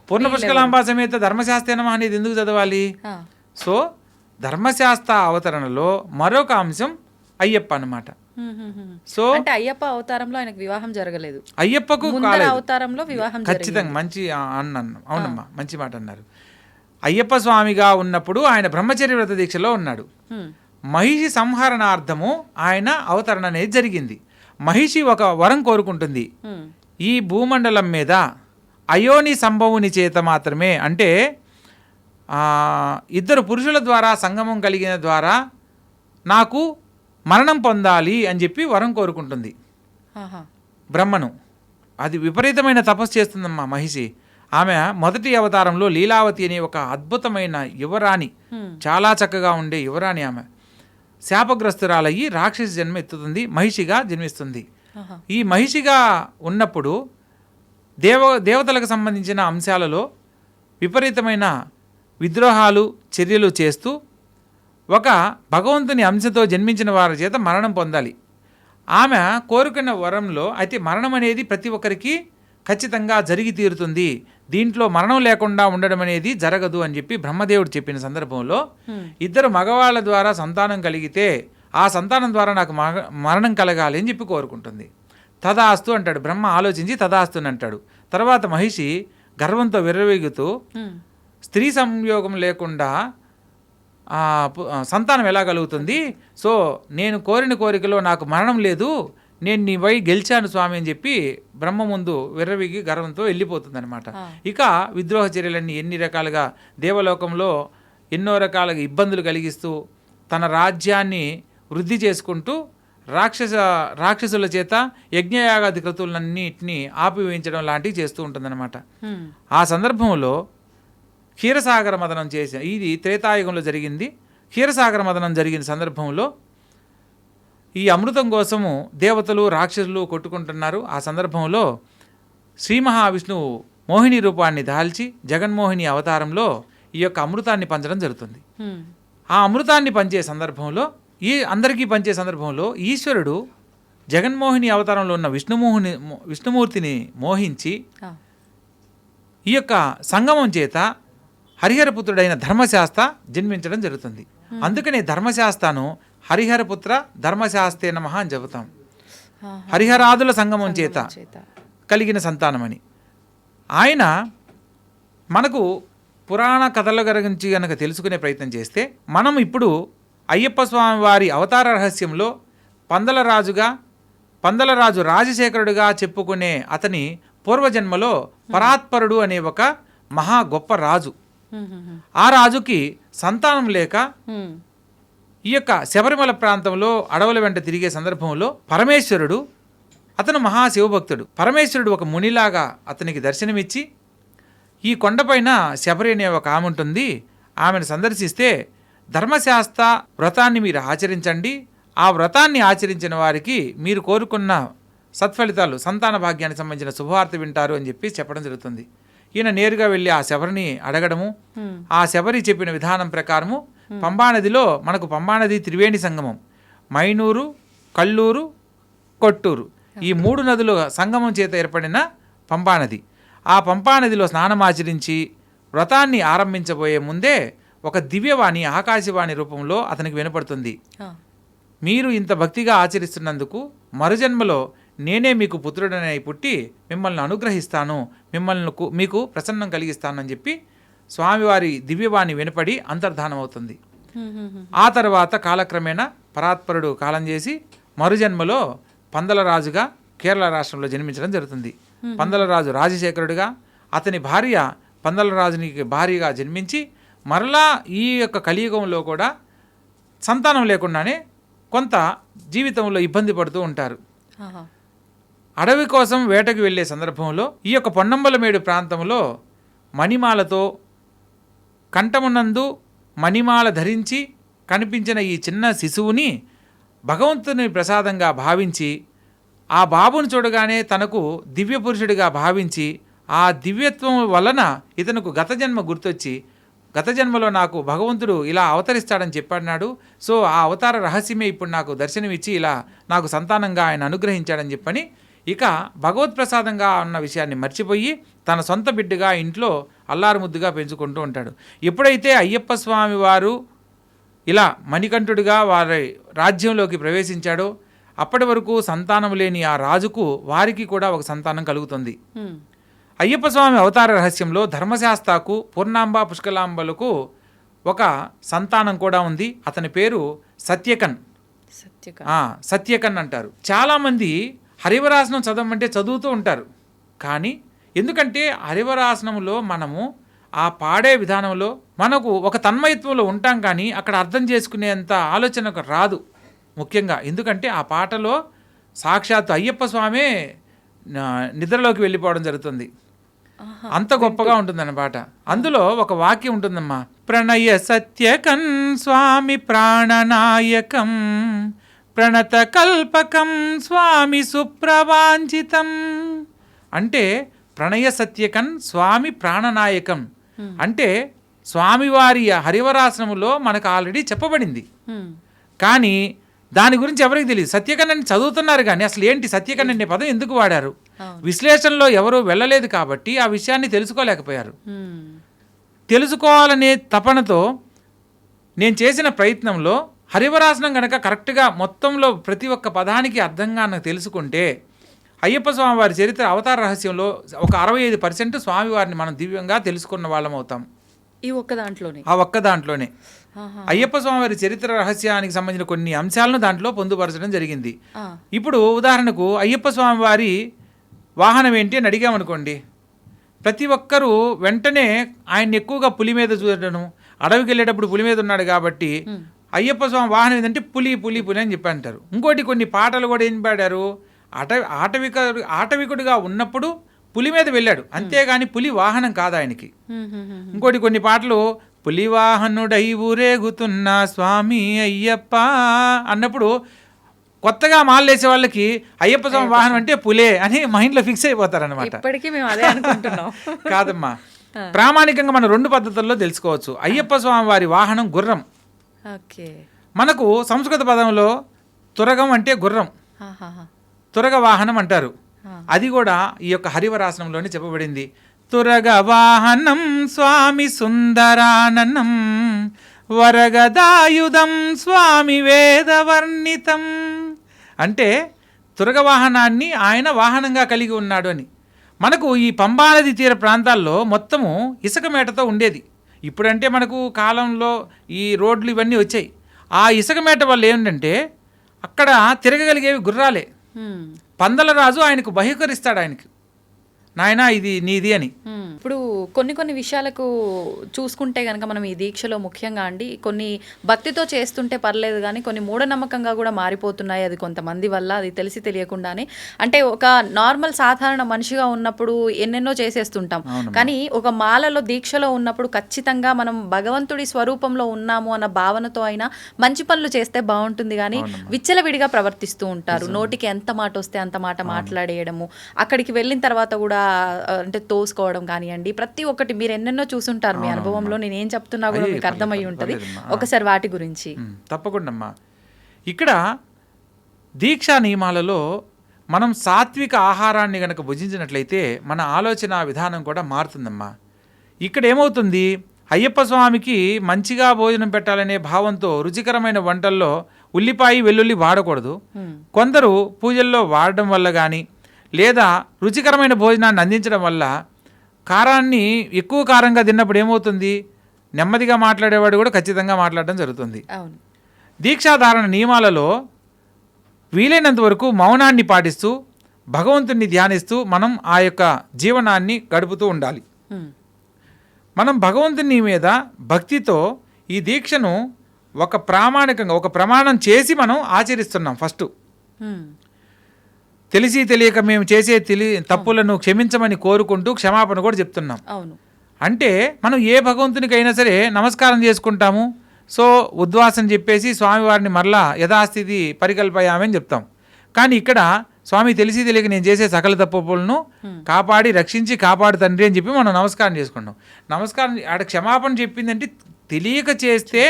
పూర్ణ పుష్కలాంబ సమేత ధర్మశాస్త్రే నమః అనేది ఎందుకు చదవాలి? సో ధర్మశాస్త్ర అవతరణలో మరొక అంశం అయ్యప్ప అన్నమాట. సో అంటే అయ్యప్ప అవతారంలో ఆయనకు వివాహం జరగలేదు, అయ్యప్పకు అవతారంలో వివాహం ఖచ్చితంగా మంచి అన్నాను. అవునమ్మా, మంచి మాట అన్నారు. అయ్యప్ప స్వామిగా ఉన్నప్పుడు ఆయన బ్రహ్మచర్య వ్రత దీక్షలో ఉన్నాడు. మహిషి సంహరణార్థము ఆయన అవతరణ అనేది జరిగింది. మహిషి ఒక వరం కోరుకుంటుంది, ఈ భూమండలం మీద అయోని సంభవుని చేత మాత్రమే, అంటే 2 పురుషుల ద్వారా సంగమం కలిగిన ద్వారా నాకు మరణం పొందాలి అని చెప్పి వరం కోరుకుంటుంది బ్రహ్మను. అది విపరీతమైన తపస్సు చేస్తుందమ్మా మహిషి. ఆమె మొదటి అవతారంలో లీలావతి అనే ఒక అద్భుతమైన యువరాణి, చాలా చక్కగా ఉండే యువరాణి. ఆమె శాపగ్రస్తురాలయ్యి రాక్షసి జన్మ ఎత్తుతుంది, మహిషిగా జన్మిస్తుంది. ఈ మహిషిగా ఉన్నప్పుడు దేవతలకు సంబంధించిన అంశాలలో విపరీతమైన విద్రోహాలు చర్యలు చేస్తూ ఒక భగవంతుని అంశతో జన్మించిన వారి చేత మరణం పొందాలి. ఆమె కోరుకున్న వరంలో అయితే మరణం అనేది ప్రతి ఒక్కరికి ఖచ్చితంగా జరిగి తీరుతుంది, దీంట్లో మరణం లేకుండా ఉండడం అనేది జరగదు అని చెప్పి బ్రహ్మదేవుడు చెప్పిన సందర్భంలో 2 మగవాళ్ళ ద్వారా సంతానం కలిగితే ఆ సంతానం ద్వారా నాకు మరణం కలగాలి అని చెప్పి కోరుకుంటుంది. తదాస్తు అంటాడు బ్రహ్మ, ఆలోచించి తదాస్తు అని అంటాడు. తర్వాత మహిషి గర్వంతో విర్రవీగుతూ స్త్రీ సంయోగం లేకుండా సంతానం ఎలా కలుగుతుంది, సో నేను కోరిన కోరికలో నాకు మరణం లేదు, నేను నీ వై గెలిచాను స్వామి అని చెప్పి బ్రహ్మ ముందు విర్రవిగి గర్వంతో వెళ్ళిపోతుంది అనమాట. ఇక విద్రోహ చర్యలన్నీ ఎన్ని రకాలుగా దేవలోకంలో ఎన్నో రకాలుగా ఇబ్బందులు కలిగిస్తూ తన రాజ్యాన్ని వృద్ధి చేసుకుంటూ రాక్షసుల చేత యజ్ఞయాగాది క్రతువులన్నింటినీ ఆపివేయించడం లాంటివి చేస్తూ ఉంటుందన్నమాట. ఆ సందర్భంలో క్షీరసాగర మదనం చేసి, ఇది త్రేతాయుగంలో జరిగింది. క్షీరసాగర మదనం జరిగిన సందర్భంలో ఈ అమృతం కోసము దేవతలు రాక్షసులు కొట్టుకుంటున్నారు. ఆ సందర్భంలో శ్రీ మహావిష్ణువు మోహిని రూపాన్ని దాల్చి జగన్మోహిని అవతారంలో ఈ యొక్క అమృతాన్ని పంచడం జరుగుతుంది. ఆ అమృతాన్ని పంచే సందర్భంలో అందరికీ పంచే సందర్భంలో ఈశ్వరుడు జగన్మోహిని అవతారంలో ఉన్న విష్ణుమూర్తిని మోహించి ఈ యొక్క సంగమం చేత హరిహరపుత్రుడైన ధర్మశాస్త్ర జన్మించడం జరుగుతుంది. అందుకనే ధర్మశాస్త్రను హరిహరపుత్ర ధర్మశాస్త్రే నమః అని చెబుతాం. హరిహరాదుల సంగమం చేత కలిగిన సంతానమని. ఆయన మనకు పురాణ కథల గురించి కనుక తెలుసుకునే ప్రయత్నం చేస్తే మనం ఇప్పుడు అయ్యప్ప స్వామి వారి అవతార రహస్యంలో పందలరాజు రాజశేఖరుడుగా చెప్పుకునే అతని పూర్వజన్మలో పరాత్పరుడు అనే ఒక మహా గొప్ప రాజు. ఆ రాజుకి సంతానం లేక ఈ యొక్క శబరిమల ప్రాంతంలో అడవుల వెంట తిరిగే సందర్భంలో పరమేశ్వరుడు, అతను మహాశివభక్తుడు, పరమేశ్వరుడు ఒక మునిలాగా అతనికి దర్శనమిచ్చి ఈ కొండపైన శబరి అనే ఒక ఆమె ఉంటుంది, ఆమెను సందర్శిస్తే ధర్మశాస్త్ర వ్రతాన్ని మీరు ఆచరించండి, ఆ వ్రతాన్ని ఆచరించిన వారికి మీరు కోరుకున్న సత్ఫలితాలు సంతాన భాగ్యానికి సంబంధించిన శుభవార్త వింటారు అని చెప్పి చెప్పడం జరుగుతుంది. ఈయన నేరుగా వెళ్ళి ఆ శబరిని అడగడము, ఆ శబరి చెప్పిన విధానం ప్రకారము పంబానదిలో మనకు పంబానది త్రివేణి సంగమం, మైనూరు, కల్లూరు, కొట్టూరు ఈ 3 నదుల సంగమం చేత ఏర్పడిన పంబానది. ఆ పంపానదిలో స్నానం ఆచరించి వ్రతాన్ని ఆరంభించబోయే ముందే ఒక దివ్యవాణి ఆకాశవాణి రూపంలో అతనికి వినపడుతుంది. మీరు ఇంత భక్తిగా ఆచరిస్తున్నందుకు మరుజన్మలో నేనే మీకు పుత్రుడనై పుట్టి మిమ్మల్ని అనుగ్రహిస్తాను, మీకు ప్రసన్నం కలిగిస్తాను అని చెప్పి స్వామివారి దివ్యవాణి వినపడి అంతర్ధానం అవుతుంది. ఆ తర్వాత కాలక్రమేణా పరాత్పరుడు కాలం చేసి మరుజన్మలో పందలరాజుగా కేరళ రాష్ట్రంలో జన్మించడం జరుగుతుంది. పందలరాజు రాజశేఖరుడిగా, అతని భార్య పందలరాజునికి భార్యగా జన్మించి మరలా ఈ యొక్క కలియుగంలో కూడా సంతానం లేకుండానే కొంత జీవితంలో ఇబ్బంది పడుతూ ఉంటారు. అడవి కోసం వేటకు వెళ్ళే సందర్భంలో ఈ యొక్క పొన్నంబలమేడు ప్రాంతంలో మణిమాలతో కంఠమునందు మణిమాల ధరించి కనిపించిన ఈ చిన్న శిశువుని భగవంతుని ప్రసాదంగా భావించి ఆ బాబును చూడగానే తనకు దివ్య పురుషుడిగా భావించి ఆ దివ్యత్వం వలన ఇతనుకు గత జన్మ గుర్తొచ్చి గత జన్మలో నాకు భగవంతుడు ఇలా అవతరిస్తాడని చెప్పన్నాడు, సో ఆ అవతార రహస్యమే ఇప్పుడు నాకు దర్శనమిచ్చి ఇలా నాకు సంతానంగా ఆయన అనుగ్రహించాడని చెప్పని ఇక భగవత్ప్రసాదంగా ఉన్న విషయాన్ని మర్చిపోయి తన సొంత బిడ్డగా ఇంట్లో అల్లారుముద్దుగా పెంచుకుంటూ ఉంటాడు. ఎప్పుడైతే అయ్యప్ప స్వామి వారు ఇలా మణికంఠుడిగా వారి రాజ్యంలోకి ప్రవేశించాడో అప్పటి వరకు సంతానం లేని ఆ రాజుకు వారికి కూడా ఒక సంతానం కలుగుతుంది. అయ్యప్ప స్వామి అవతార రహస్యంలో ధర్మశాస్త్రకు పూర్ణాంబ పుష్కలాంబలకు ఒక సంతానం కూడా ఉంది. అతని పేరు సత్యకన్. సత్యకన్ అంటారు. చాలామంది హరివరాసనం చదవమంటే చదువుతూ ఉంటారు, కానీ ఎందుకంటే హరివరాసనంలో మనము ఆ పాడే విధానంలో మనకు ఒక తన్మయత్వంలో ఉంటాం, కానీ అక్కడ అర్థం చేసుకునేంత ఆలోచన రాదు. ముఖ్యంగా ఎందుకంటే ఆ పాటలో సాక్షాత్తు అయ్యప్ప స్వామే నిద్రలోకి వెళ్ళిపోవడం జరుగుతుంది. అంత గొప్పగా ఉంటుందన్నమాట. అందులో ఒక వాక్యం ఉంటుందమ్మా, ప్రణయ సత్యకన్ స్వామి ప్రాణనాయకం ప్రణత కల్పకం స్వామి సుప్రవాంఛితం. అంటే ప్రణయ సత్యకన్ స్వామి ప్రాణనాయకం అంటే స్వామివారి హరివరాసనములో మనకు ఆల్రెడీ చెప్పబడింది, కానీ దాని గురించి ఎవరికి తెలియదు. సత్యకన్ చదువుతున్నారు కానీ అసలు ఏంటి సత్యకన్ అనే పదం ఎందుకు వాడారు, విశ్లేషణలో ఎవరు వెళ్ళలేదు కాబట్టి ఆ విషయాన్ని తెలుసుకోలేకపోయారు. తెలుసుకోవాలనే తపనతో నేను చేసిన ప్రయత్నంలో హరివరాసనం కనుక కరెక్ట్గా మొత్తంలో ప్రతి ఒక్క పదానికి అర్థంగా నాకు తెలుసుకుంటే అయ్యప్ప స్వామివారి చరిత్ర అవతార రహస్యంలో ఒక 65% స్వామివారిని మనం దివ్యంగా తెలుసుకున్న వాళ్ళం అవుతాం. ఈ ఒక్క దాంట్లోనే ఆ ఒక్క దాంట్లోనే అయ్యప్ప స్వామివారి చరిత్ర రహస్యానికి సంబంధించిన కొన్ని అంశాలను దాంట్లో పొందుపరచడం జరిగింది. ఇప్పుడు ఉదాహరణకు అయ్యప్ప స్వామివారి వాహనం ఏంటి అని అడిగామనుకోండి, ప్రతి ఒక్కరూ వెంటనే ఆయన్ని ఎక్కువగా పులి మీద చూడటం, అడవికి వెళ్ళేటప్పుడు పులి మీద ఉన్నాడు కాబట్టి అయ్యప్ప స్వామి వాహనం ఏంటంటే పులి పులి పులి అని చెప్పి అంటారు. ఇంకోటి కొన్ని పాటలు కూడా ఏం పాడారు, ఆటవికుడిగా ఉన్నప్పుడు పులి మీద వెళ్ళాడు, అంతేగాని పులి వాహనం కాదు ఆయనకి. ఇంకోటి కొన్ని పాటలు పులి వాహనుడై ఊరేగుతున్న స్వామి అయ్యప్ప అన్నప్పుడు కొత్తగా మాలేసే వాళ్ళకి అయ్యప్ప స్వామి వాహనం అంటే పులే అని మైండ్లో ఫిక్స్ అయిపోతారనమాట. కాదమ్మా, ప్రామాణికంగా మనం 2 పద్ధతుల్లో తెలుసుకోవచ్చు. అయ్యప్ప స్వామి వారి వాహనం గుర్రం. మనకు సంస్కృత పదంలో తురగం అంటే గుర్రం, తురగ వాహనం అంటారు. అది కూడా ఈ యొక్క హరివరాసనంలోనే చెప్పబడింది. తురగ వాహనం స్వామి సుందరాననం వరగదాయుధం స్వామి వేదవర్ణితం. అంటే తురగ వాహనాన్ని ఆయన వాహనంగా కలిగి ఉన్నాడు అని. మనకు ఈ పంబానది తీర ప్రాంతాల్లో మొత్తము ఇసుక మేటతో ఉండేది. ఇప్పుడంటే మనకు కాలంలో ఈ రోడ్లు ఇవన్నీ వచ్చాయి. ఆ ఇసుక మేట వల్ల ఏంటంటే అక్కడ తిరగగలిగేవి గుర్రాలే. పందలరాజు ఆయనకు బహుకరిస్తాడు, ఆయనకి నాయనా ఇది నీది అని. ఇప్పుడు కొన్ని విషయాలకు చూసుకుంటే కనుక మనం ఈ దీక్షలో ముఖ్యంగా అండి కొన్ని భక్తితో చేస్తుంటే పర్లేదు, కానీ కొన్ని మూఢనమ్మకంగా కూడా మారిపోతున్నాయి. అది కొంతమంది వల్ల, అది తెలిసి తెలియకుండానే. అంటే ఒక నార్మల్ సాధారణ మనిషిగా ఉన్నప్పుడు ఎన్నెన్నో చేసేస్తుంటాం, కానీ ఒక మాలలో దీక్షలో ఉన్నప్పుడు ఖచ్చితంగా మనం భగవంతుడి స్వరూపంలో ఉన్నాము అన్న భావనతో అయినా మంచి పనులు చేస్తే బాగుంటుంది. కానీ విచ్చలవిడిగా ప్రవర్తిస్తూ ఉంటారు. నోటికి ఎంత మాట వస్తే అంత మాట మాట్లాడేయడము, అక్కడికి వెళ్ళిన తర్వాత కూడా అంటే తోసుకోవడం కానివ్వండి, ప్రతి ఒక్కటి మీరు ఎన్నెన్నో చూసుంటారు మీ అనుభవంలో. నేనేం చెప్తున్నా కూడా మీకు అర్థమై ఉంటుంది. ఒకసారి వాటి గురించి. తప్పకుండా అమ్మా. ఇక్కడ దీక్షా నియమాలలో మనం సాత్విక ఆహారాన్ని గనక భుజించినట్లయితే మన ఆలోచన విధానం కూడా మారుతుందమ్మా. ఇక్కడ ఏమవుతుంది, అయ్యప్ప స్వామికి మంచిగా భోజనం పెట్టాలనే భావంతో రుచికరమైన వంటల్లో ఉల్లిపాయ వెల్లుల్లి వాడకూడదు. కొందరు పూజల్లో వాడడం వల్ల కానీ లేదా రుచికరమైన భోజనాన్ని అందించడం వల్ల కారాన్ని ఎక్కువ కారంగా తిన్నప్పుడు ఏమవుతుంది, నెమ్మదిగా మాట్లాడేవాడు కూడా ఖచ్చితంగా మాట్లాడడం జరుగుతుంది. దీక్షాధారణ నియమాలలో వీలైనంత వరకు మౌనాన్ని పాటిస్తూ భగవంతుని ధ్యానిస్తూ మనం ఆ యొక్క జీవనాన్ని గడుపుతూ ఉండాలి. మనం భగవంతుని మీద భక్తితో ఈ దీక్షను ఒక ప్రామాణికంగా ఒక ప్రమాణం చేసి మనం ఆచరిస్తున్నాం. ఫస్ట్ తెలిసి తెలియక మేము చేసే తప్పులను క్షమించమని కోరుకుంటూ క్షమాపణ కూడా చెప్తున్నాం. అంటే మనం ఏ భగవంతునికైనా సరే నమస్కారం చేసుకుంటాము, సో ఉద్వాసం చెప్పేసి స్వామివారిని మరలా యథాస్థితి పరికల్పయామని చెప్తాం. కానీ ఇక్కడ స్వామి తెలిసి తెలియక నేను చేసే సకల తప్పులను కాపాడి రక్షించి కాపాడు తండ్రి అని చెప్పి మనం నమస్కారం చేసుకుంటాం. నమస్కారం ఆడ క్షమాపణ చెప్పిందంటే తెలియక చేస్తే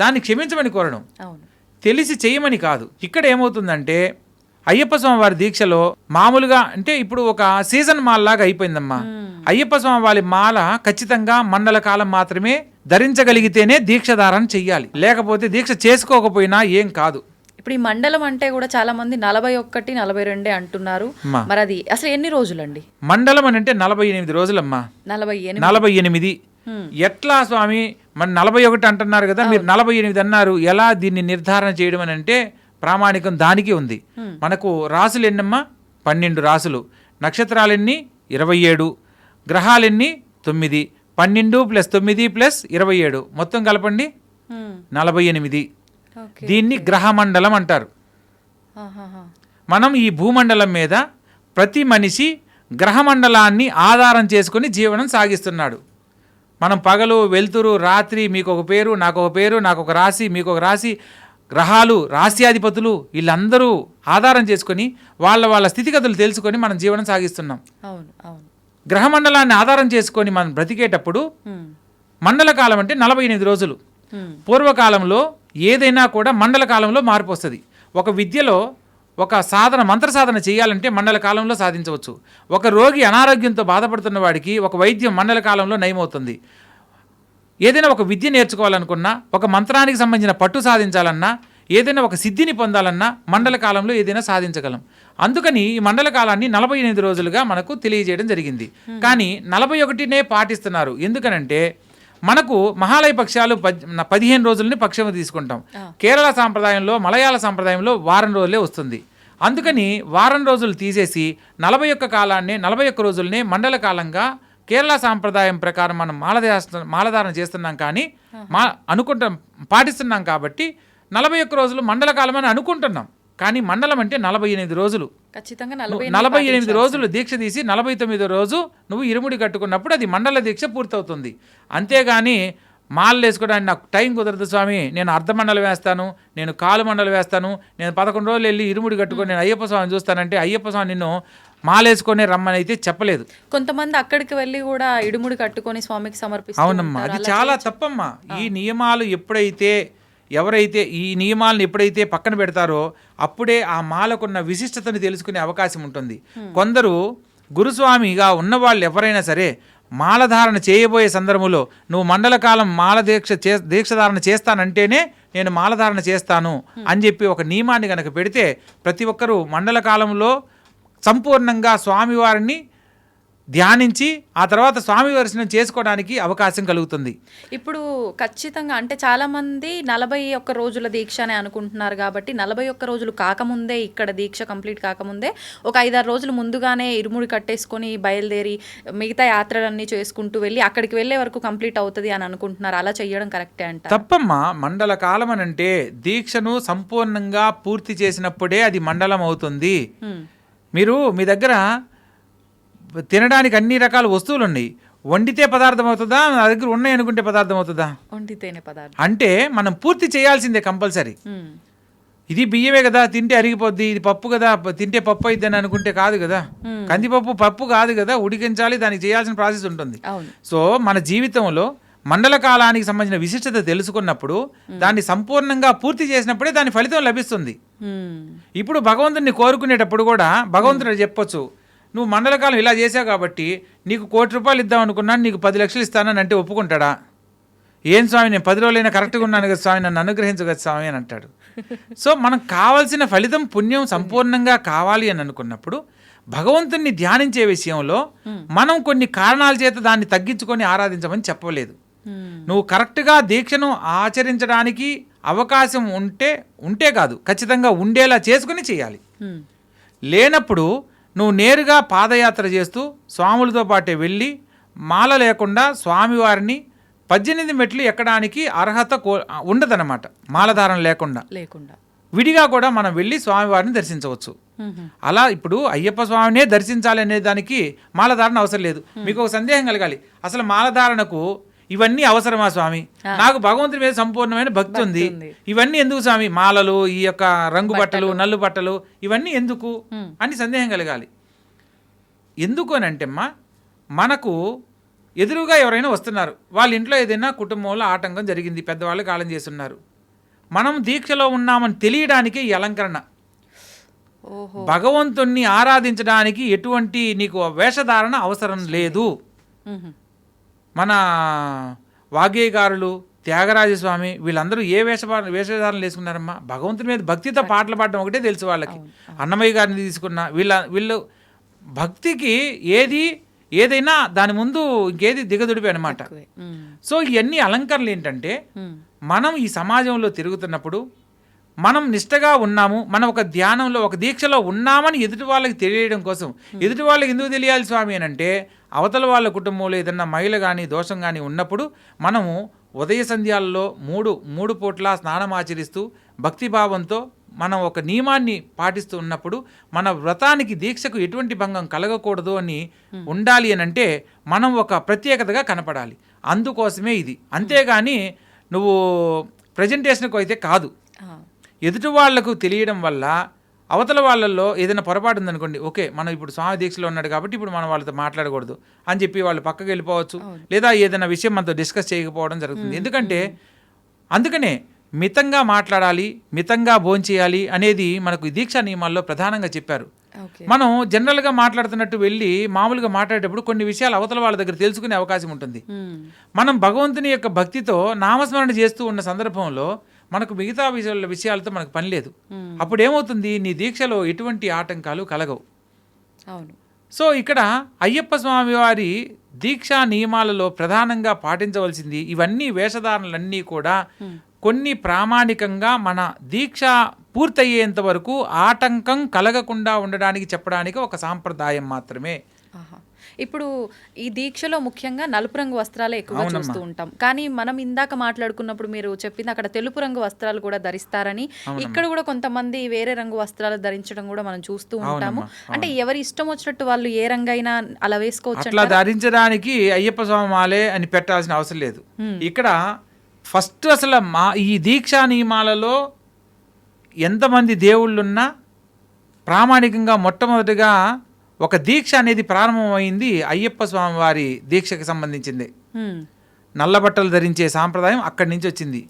దాన్ని క్షమించమని కోరడం, తెలిసి చేయమని కాదు. ఇక్కడ ఏమవుతుందంటే అయ్యప్ప స్వామి వారి దీక్షలో మామూలుగా అంటే ఇప్పుడు ఒక సీజన్ మాల్ లాగా అయిపోయిందమ్మా. అయ్యప్ప స్వామి వారి మాల ఖచ్చితంగా మండల కాలం మాత్రమే ధరించగలిగితేనే దీక్ష ధారణ చెయ్యాలి, లేకపోతే దీక్ష చేసుకోకపోయినా ఏం కాదు. ఇప్పుడు ఈ మండలం అంటే కూడా చాలా మంది 41, 42 అంటున్నారు. మరి అది అసలు ఎన్ని రోజులండి మండలం అని? అంటే 48 రోజులమ్మా. 48 ఎట్లా స్వామి మరి 41 అంటున్నారు కదా, మీరు 48 అన్నారు, ఎలా దీన్ని నిర్ధారణ చేయడం అని అంటే ప్రామాణికం దానికి ఉంది. మనకు రాసులు ఎన్నమ్మా? 12 రాసులు. నక్షత్రాలెన్ని? 27. గ్రహాలెన్ని? 9. 12 + 9 + 27 మొత్తం కలపండి 48. దీన్ని గ్రహమండలం అంటారు. మనం ఈ భూమండలం మీద ప్రతి మనిషి గ్రహమండలాన్ని ఆధారం చేసుకుని జీవనం సాగిస్తున్నాడు. మనం పగలు వెలుతురు రాత్రి, మీకు ఒక పేరు నాకు ఒక పేరు, నాకు ఒక రాశి మీకు ఒక రాశి, గ్రహాలు రాశ్యాధిపతులు వీళ్ళందరూ ఆధారం చేసుకొని వాళ్ళ స్థితిగతులు తెలుసుకొని మనం జీవనం సాగిస్తున్నాం. గ్రహమండలాన్ని ఆధారం చేసుకొని మనం బ్రతికేటప్పుడు మండల కాలం అంటే 48 రోజులు. పూర్వకాలంలో ఏదైనా కూడా మండల కాలంలో మార్పు వస్తుంది. ఒక విద్యలో ఒక మంత్ర సాధన చేయాలంటే మండల కాలంలో సాధించవచ్చు. ఒక రోగి అనారోగ్యంతో బాధపడుతున్న వాడికి ఒక వైద్యం మండల కాలంలో నయమవుతుంది. ఏదైనా ఒక విద్య నేర్చుకోవాలనుకున్నా, ఒక మంత్రానికి సంబంధించిన పట్టు సాధించాలన్నా, ఏదైనా ఒక సిద్ధిని పొందాలన్నా మండల కాలంలో ఏదైనా సాధించగలం. అందుకని ఈ మండల కాలాన్ని 48 రోజులుగా మనకు తెలియజేయడం జరిగింది. కానీ 41నే పాటిస్తున్నారు. ఎందుకనంటే మనకు మహాలయ పక్షాలు 15 రోజులని పక్షం తీసుకుంటాం. కేరళ సాంప్రదాయంలో, మలయాళ సాంప్రదాయంలో వారం రోజులే వస్తుంది. అందుకని వారం రోజులు తీసేసి 41 కాలాన్ని 41 రోజులనే మండల కాలంగా కేరళ సాంప్రదాయం ప్రకారం మనం మాలధారణ చేస్తున్నాం. కానీ పాటిస్తున్నాం కాబట్టి 41 రోజులు మండల కాలం అని అనుకుంటున్నాం. కానీ మండలం అంటే 48 రోజులు. ఖచ్చితంగా 48 రోజులు దీక్ష తీసి 49వ రోజు నువ్వు ఇరుముడి కట్టుకున్నప్పుడు అది మండల దీక్ష పూర్తవుతుంది. అంతేగాని మాలలు వేసుకోవడానికి నాకు టైం కుదరదు స్వామి, నేను అర్ధమండలం వేస్తాను, నేను కాలు మండలం వేస్తాను, నేను 11 రోజులు వెళ్ళి ఇరుముడి కట్టుకొని నేను అయ్యప్ప స్వామిని చూస్తానంటే అయ్యప్ప స్వామి నిన్ను మాలేసుకొని రమ్మని అయితే చెప్పలేదు. కొంతమంది అక్కడికి వెళ్ళి కూడా ఇడుముడి కట్టుకొని స్వామికి సమర్పిస్తారు. అవునమ్మా, అది చాలా తప్పమ్మా. ఈ నియమాలు ఎవరైతే ఈ నియమాలను ఎప్పుడైతే పక్కన పెడతారో అప్పుడే ఆ మాలకున్న విశిష్టతను తెలుసుకునే అవకాశం ఉంటుంది. కొందరు గురుస్వామిగా ఉన్నవాళ్ళు ఎవరైనా సరే మాలధారణ చేయబోయే సందర్భంలో నువ్వు మండల కాలం దీక్షధారణ చేస్తానంటేనే నేను మాలధారణ చేస్తాను అని చెప్పి ఒక నియమాన్ని కనుక పెడితే ప్రతి ఒక్కరూ మండల కాలంలో సంపూర్ణంగా స్వామివారిని ధ్యానించి ఆ తర్వాత స్వామి దర్శనం చేసుకోవడానికి అవకాశం కలుగుతుంది. ఇప్పుడు ఖచ్చితంగా అంటే చాలామంది 41 రోజుల దీక్ష అని అనుకుంటున్నారు. కాబట్టి 41 రోజులు కాకముందే, ఇక్కడ దీక్ష కంప్లీట్ కాకముందే ఒక 5-6 రోజులు ముందుగానే ఇరుముడి కట్టేసుకొని బయలుదేరి మిగతా యాత్రలన్నీ చేసుకుంటూ వెళ్ళి అక్కడికి వెళ్ళే వరకు కంప్లీట్ అవుతుంది అని అనుకుంటున్నారు. అలా చేయడం కరెక్టే అంట? తప్పమ్మా. మండల కాలం అని అంటే దీక్షను సంపూర్ణంగా పూర్తి చేసినప్పుడే అది మండలం అవుతుంది. మీరు మీ దగ్గర తినడానికి అన్ని రకాల వస్తువులు ఉన్నాయి, వండితే పదార్థం అవుతుందా? నా దగ్గర ఉన్నాయి అనుకుంటే పదార్థం అవుతుందా? వండితేనే పదార్థం. అంటే మనం పూర్తి చేయాల్సిందే కంపల్సరీ. ఇది బియ్యమే కదా తింటే అరిగిపోద్ది, ఇది పప్పు కదా తింటే పప్పు అయిద్ది అని అనుకుంటే కాదు కదా. కందిపప్పు పప్పు కాదు కదా, ఉడికించాలి, దానికి చేయాల్సిన ప్రాసెస్ ఉంటుంది. సో మన జీవితంలో మండల కాలానికి సంబంధించిన విశిష్టత తెలుసుకున్నప్పుడు దాన్ని సంపూర్ణంగా పూర్తి చేసినప్పుడే దాని ఫలితం లభిస్తుంది. ఇప్పుడు భగవంతుడిని కోరుకునేటప్పుడు కూడా భగవంతుడు చెప్పొచ్చు, నువ్వు మండలకాలం ఇలా చేసావు కాబట్టి నీకు 1 కోటి రూపాయలు ఇద్దాం అనుకున్నాను, నీకు 10 లక్షలు ఇస్తానని అంటే ఒప్పుకుంటాడా? ఏం స్వామి, నేను 10 రోజులైనా కరెక్ట్గా ఉన్నాను కదా స్వామి, నన్ను అనుగ్రహించు కదా స్వామి అని అంటాడు. సో మనకు కావాల్సిన ఫలితం పుణ్యం సంపూర్ణంగా కావాలి అని అనుకున్నప్పుడు భగవంతుణ్ణి ధ్యానించే విషయంలో మనం కొన్ని కారణాల చేత దాన్ని తగ్గించుకొని ఆరాధించమని చెప్పలేదు. నువ్వు కరెక్ట్గా దీక్షను ఆచరించడానికి అవకాశం ఉంటే కాదు, ఖచ్చితంగా ఉండేలా చేసుకుని చేయాలి. లేనప్పుడు నువ్వు నేరుగా పాదయాత్ర చేస్తూ స్వాములతో పాటే వెళ్ళి మాల లేకుండా స్వామివారిని 18 మెట్లు ఎక్కడానికి అర్హత ఉండదన్నమాట. మాలధారణ లేకుండా విడిగా కూడా మనం వెళ్ళి స్వామివారిని దర్శించవచ్చు. అలా ఇప్పుడు అయ్యప్ప స్వామినే దర్శించాలి అనే దానికి మాలధారణ అవసరం లేదు. మీకు ఒక సందేహం కలగాలి, అసలు మాలధారణకు ఇవన్నీ అవసరమా స్వామి? నాకు భగవంతుడి మీద సంపూర్ణమైన భక్తి ఉంది, ఇవన్నీ ఎందుకు స్వామి? మాలలు, ఈ యొక్క రంగు బట్టలు, నల్లు బట్టలు, ఇవన్నీ ఎందుకు అని సందేహం కలగాలి. ఎందుకు అని అంటే అమ్మా, మనకు ఎదురుగా ఎవరైనా వస్తున్నారు, వాళ్ళ ఇంట్లో ఏదైనా కుటుంబంలో ఆటంకం జరిగింది, పెద్దవాళ్ళు కాలం చేస్తున్నారు, మనం దీక్షలో ఉన్నామని తెలియడానికే ఈ అలంకరణ. భగవంతుణ్ణి ఆరాధించడానికి ఎటువంటి నీకు వేషధారణ అవసరం లేదు. మన వాగ్గేయకారులు, త్యాగరాజస్వామి వీళ్ళందరూ ఏ వేషధారణలు వేసుకున్నారమ్మా? భగవంతుని మీద భక్తితో పాటలు పాడడం ఒకటే తెలుసు వాళ్ళకి. అన్నమయ్య గారిని తీసుకున్న వీళ్ళు భక్తికి ఏదైనా దాని ముందు ఇంకేది దిగదుడిపి అనమాట. సో ఇవన్నీ అలంకరణలు ఏంటంటే, మనం ఈ సమాజంలో తిరుగుతున్నప్పుడు మనం నిష్టగా ఉన్నాము, మనం ఒక ధ్యానంలో ఒక దీక్షలో ఉన్నామని ఎదుటి వాళ్ళకి తెలియడం కోసం. ఎదుటి వాళ్ళకి ఎందుకు తెలియాలి స్వామి అని అంటే, అవతల వాళ్ళ కుటుంబంలో ఏదన్నా మైల కానీ దోషం కానీ ఉన్నప్పుడు మనము ఉదయ సంధ్యాలలో మూడు పూట్ల స్నానం ఆచరిస్తూ భక్తిభావంతో మనం ఒక నియమాన్ని పాటిస్తూ ఉన్నప్పుడు మన వ్రతానికి దీక్షకు ఎటువంటి భంగం కలగకూడదు అని ఉండాలి అని అంటే మనం ఒక ప్రత్యేకతగా కనపడాలి. అందుకోసమే ఇది. అంతేగాని నువ్వు ప్రజెంటేషన్కు అయితే కాదు. ఎదుటి వాళ్లకు తెలియడం వల్ల అవతల వాళ్ళల్లో ఏదైనా పొరపాటు ఉందనుకోండి, ఓకే మనం ఇప్పుడు స్వామి దీక్షలో ఉన్నాడు కాబట్టి ఇప్పుడు మనం వాళ్ళతో మాట్లాడకూడదు అని చెప్పి వాళ్ళు పక్కకి వెళ్ళిపోవచ్చు, లేదా ఏదైనా విషయం మనతో డిస్కస్ చేయకపోవడం జరుగుతుంది. ఎందుకంటే అందుకనే మితంగా మాట్లాడాలి, మితంగా భోంచేయాలి అనేది మనకు ఈ దీక్షా నియమాల్లో ప్రధానంగా చెప్పారు. మనం జనరల్గా మాట్లాడుతున్నట్టు వెళ్ళి మామూలుగా మాట్లాడేటప్పుడు కొన్ని విషయాలు అవతల వాళ్ళ దగ్గర తెలుసుకునే అవకాశం ఉంటుంది. మనం భగవంతుని యొక్క భక్తితో నామస్మరణ చేస్తూ ఉన్న సందర్భంలో మనకు మిగతా విషయాలతో మనకు పని లేదు. అప్పుడు ఏమవుతుంది, నీ దీక్షలో ఎటువంటి ఆటంకాలు కలగవు. అవును. సో ఇక్కడ అయ్యప్ప స్వామి వారి దీక్షా నియమాలలో ప్రధానంగా పాటించవలసింది ఇవన్నీ వేషధారణలన్నీ కూడా కొన్ని ప్రామాణికంగా మన దీక్ష పూర్తయ్యేంత వరకు ఆటంకం కలగకుండా ఉండడానికి చెప్పడానికి ఒక సాంప్రదాయం మాత్రమే. ఇప్పుడు ఈ దీక్షలో ముఖ్యంగా నలుపు రంగు వస్త్రాలే ఎక్కువగా చూస్తూ ఉంటాం. కానీ మనం ఇందాక మాట్లాడుకున్నప్పుడు మీరు చెప్పింది అక్కడ తెలుపు రంగు వస్త్రాలు కూడా ధరిస్తారని, ఇక్కడ కూడా కొంతమంది వేరే రంగు వస్త్రాలు ధరించడం కూడా మనం చూస్తూ ఉంటాము. అంటే ఎవరి ఇష్టం వచ్చినట్టు వాళ్ళు ఏ రంగైనా అలా వేసుకోవచ్చు. అట్లా ధరించడానికి అయ్యప్ప స్వామి మాలే అని పెట్టాల్సిన అవసరం లేదు. ఇక్కడ ఫస్ట్ అసలు ఈ దీక్షా నియమాలలో ఎంతమంది దేవుళ్ళున్నా ప్రామాణికంగా మొట్టమొదటిగా ఒక దీక్ష అనేది ప్రారంభమైంది అయ్యప్ప స్వామి వారి దీక్షకు సంబంధించింది. నల్ల బట్టలు ధరించే సాంప్రదాయం అక్కడి నుంచి వచ్చింది.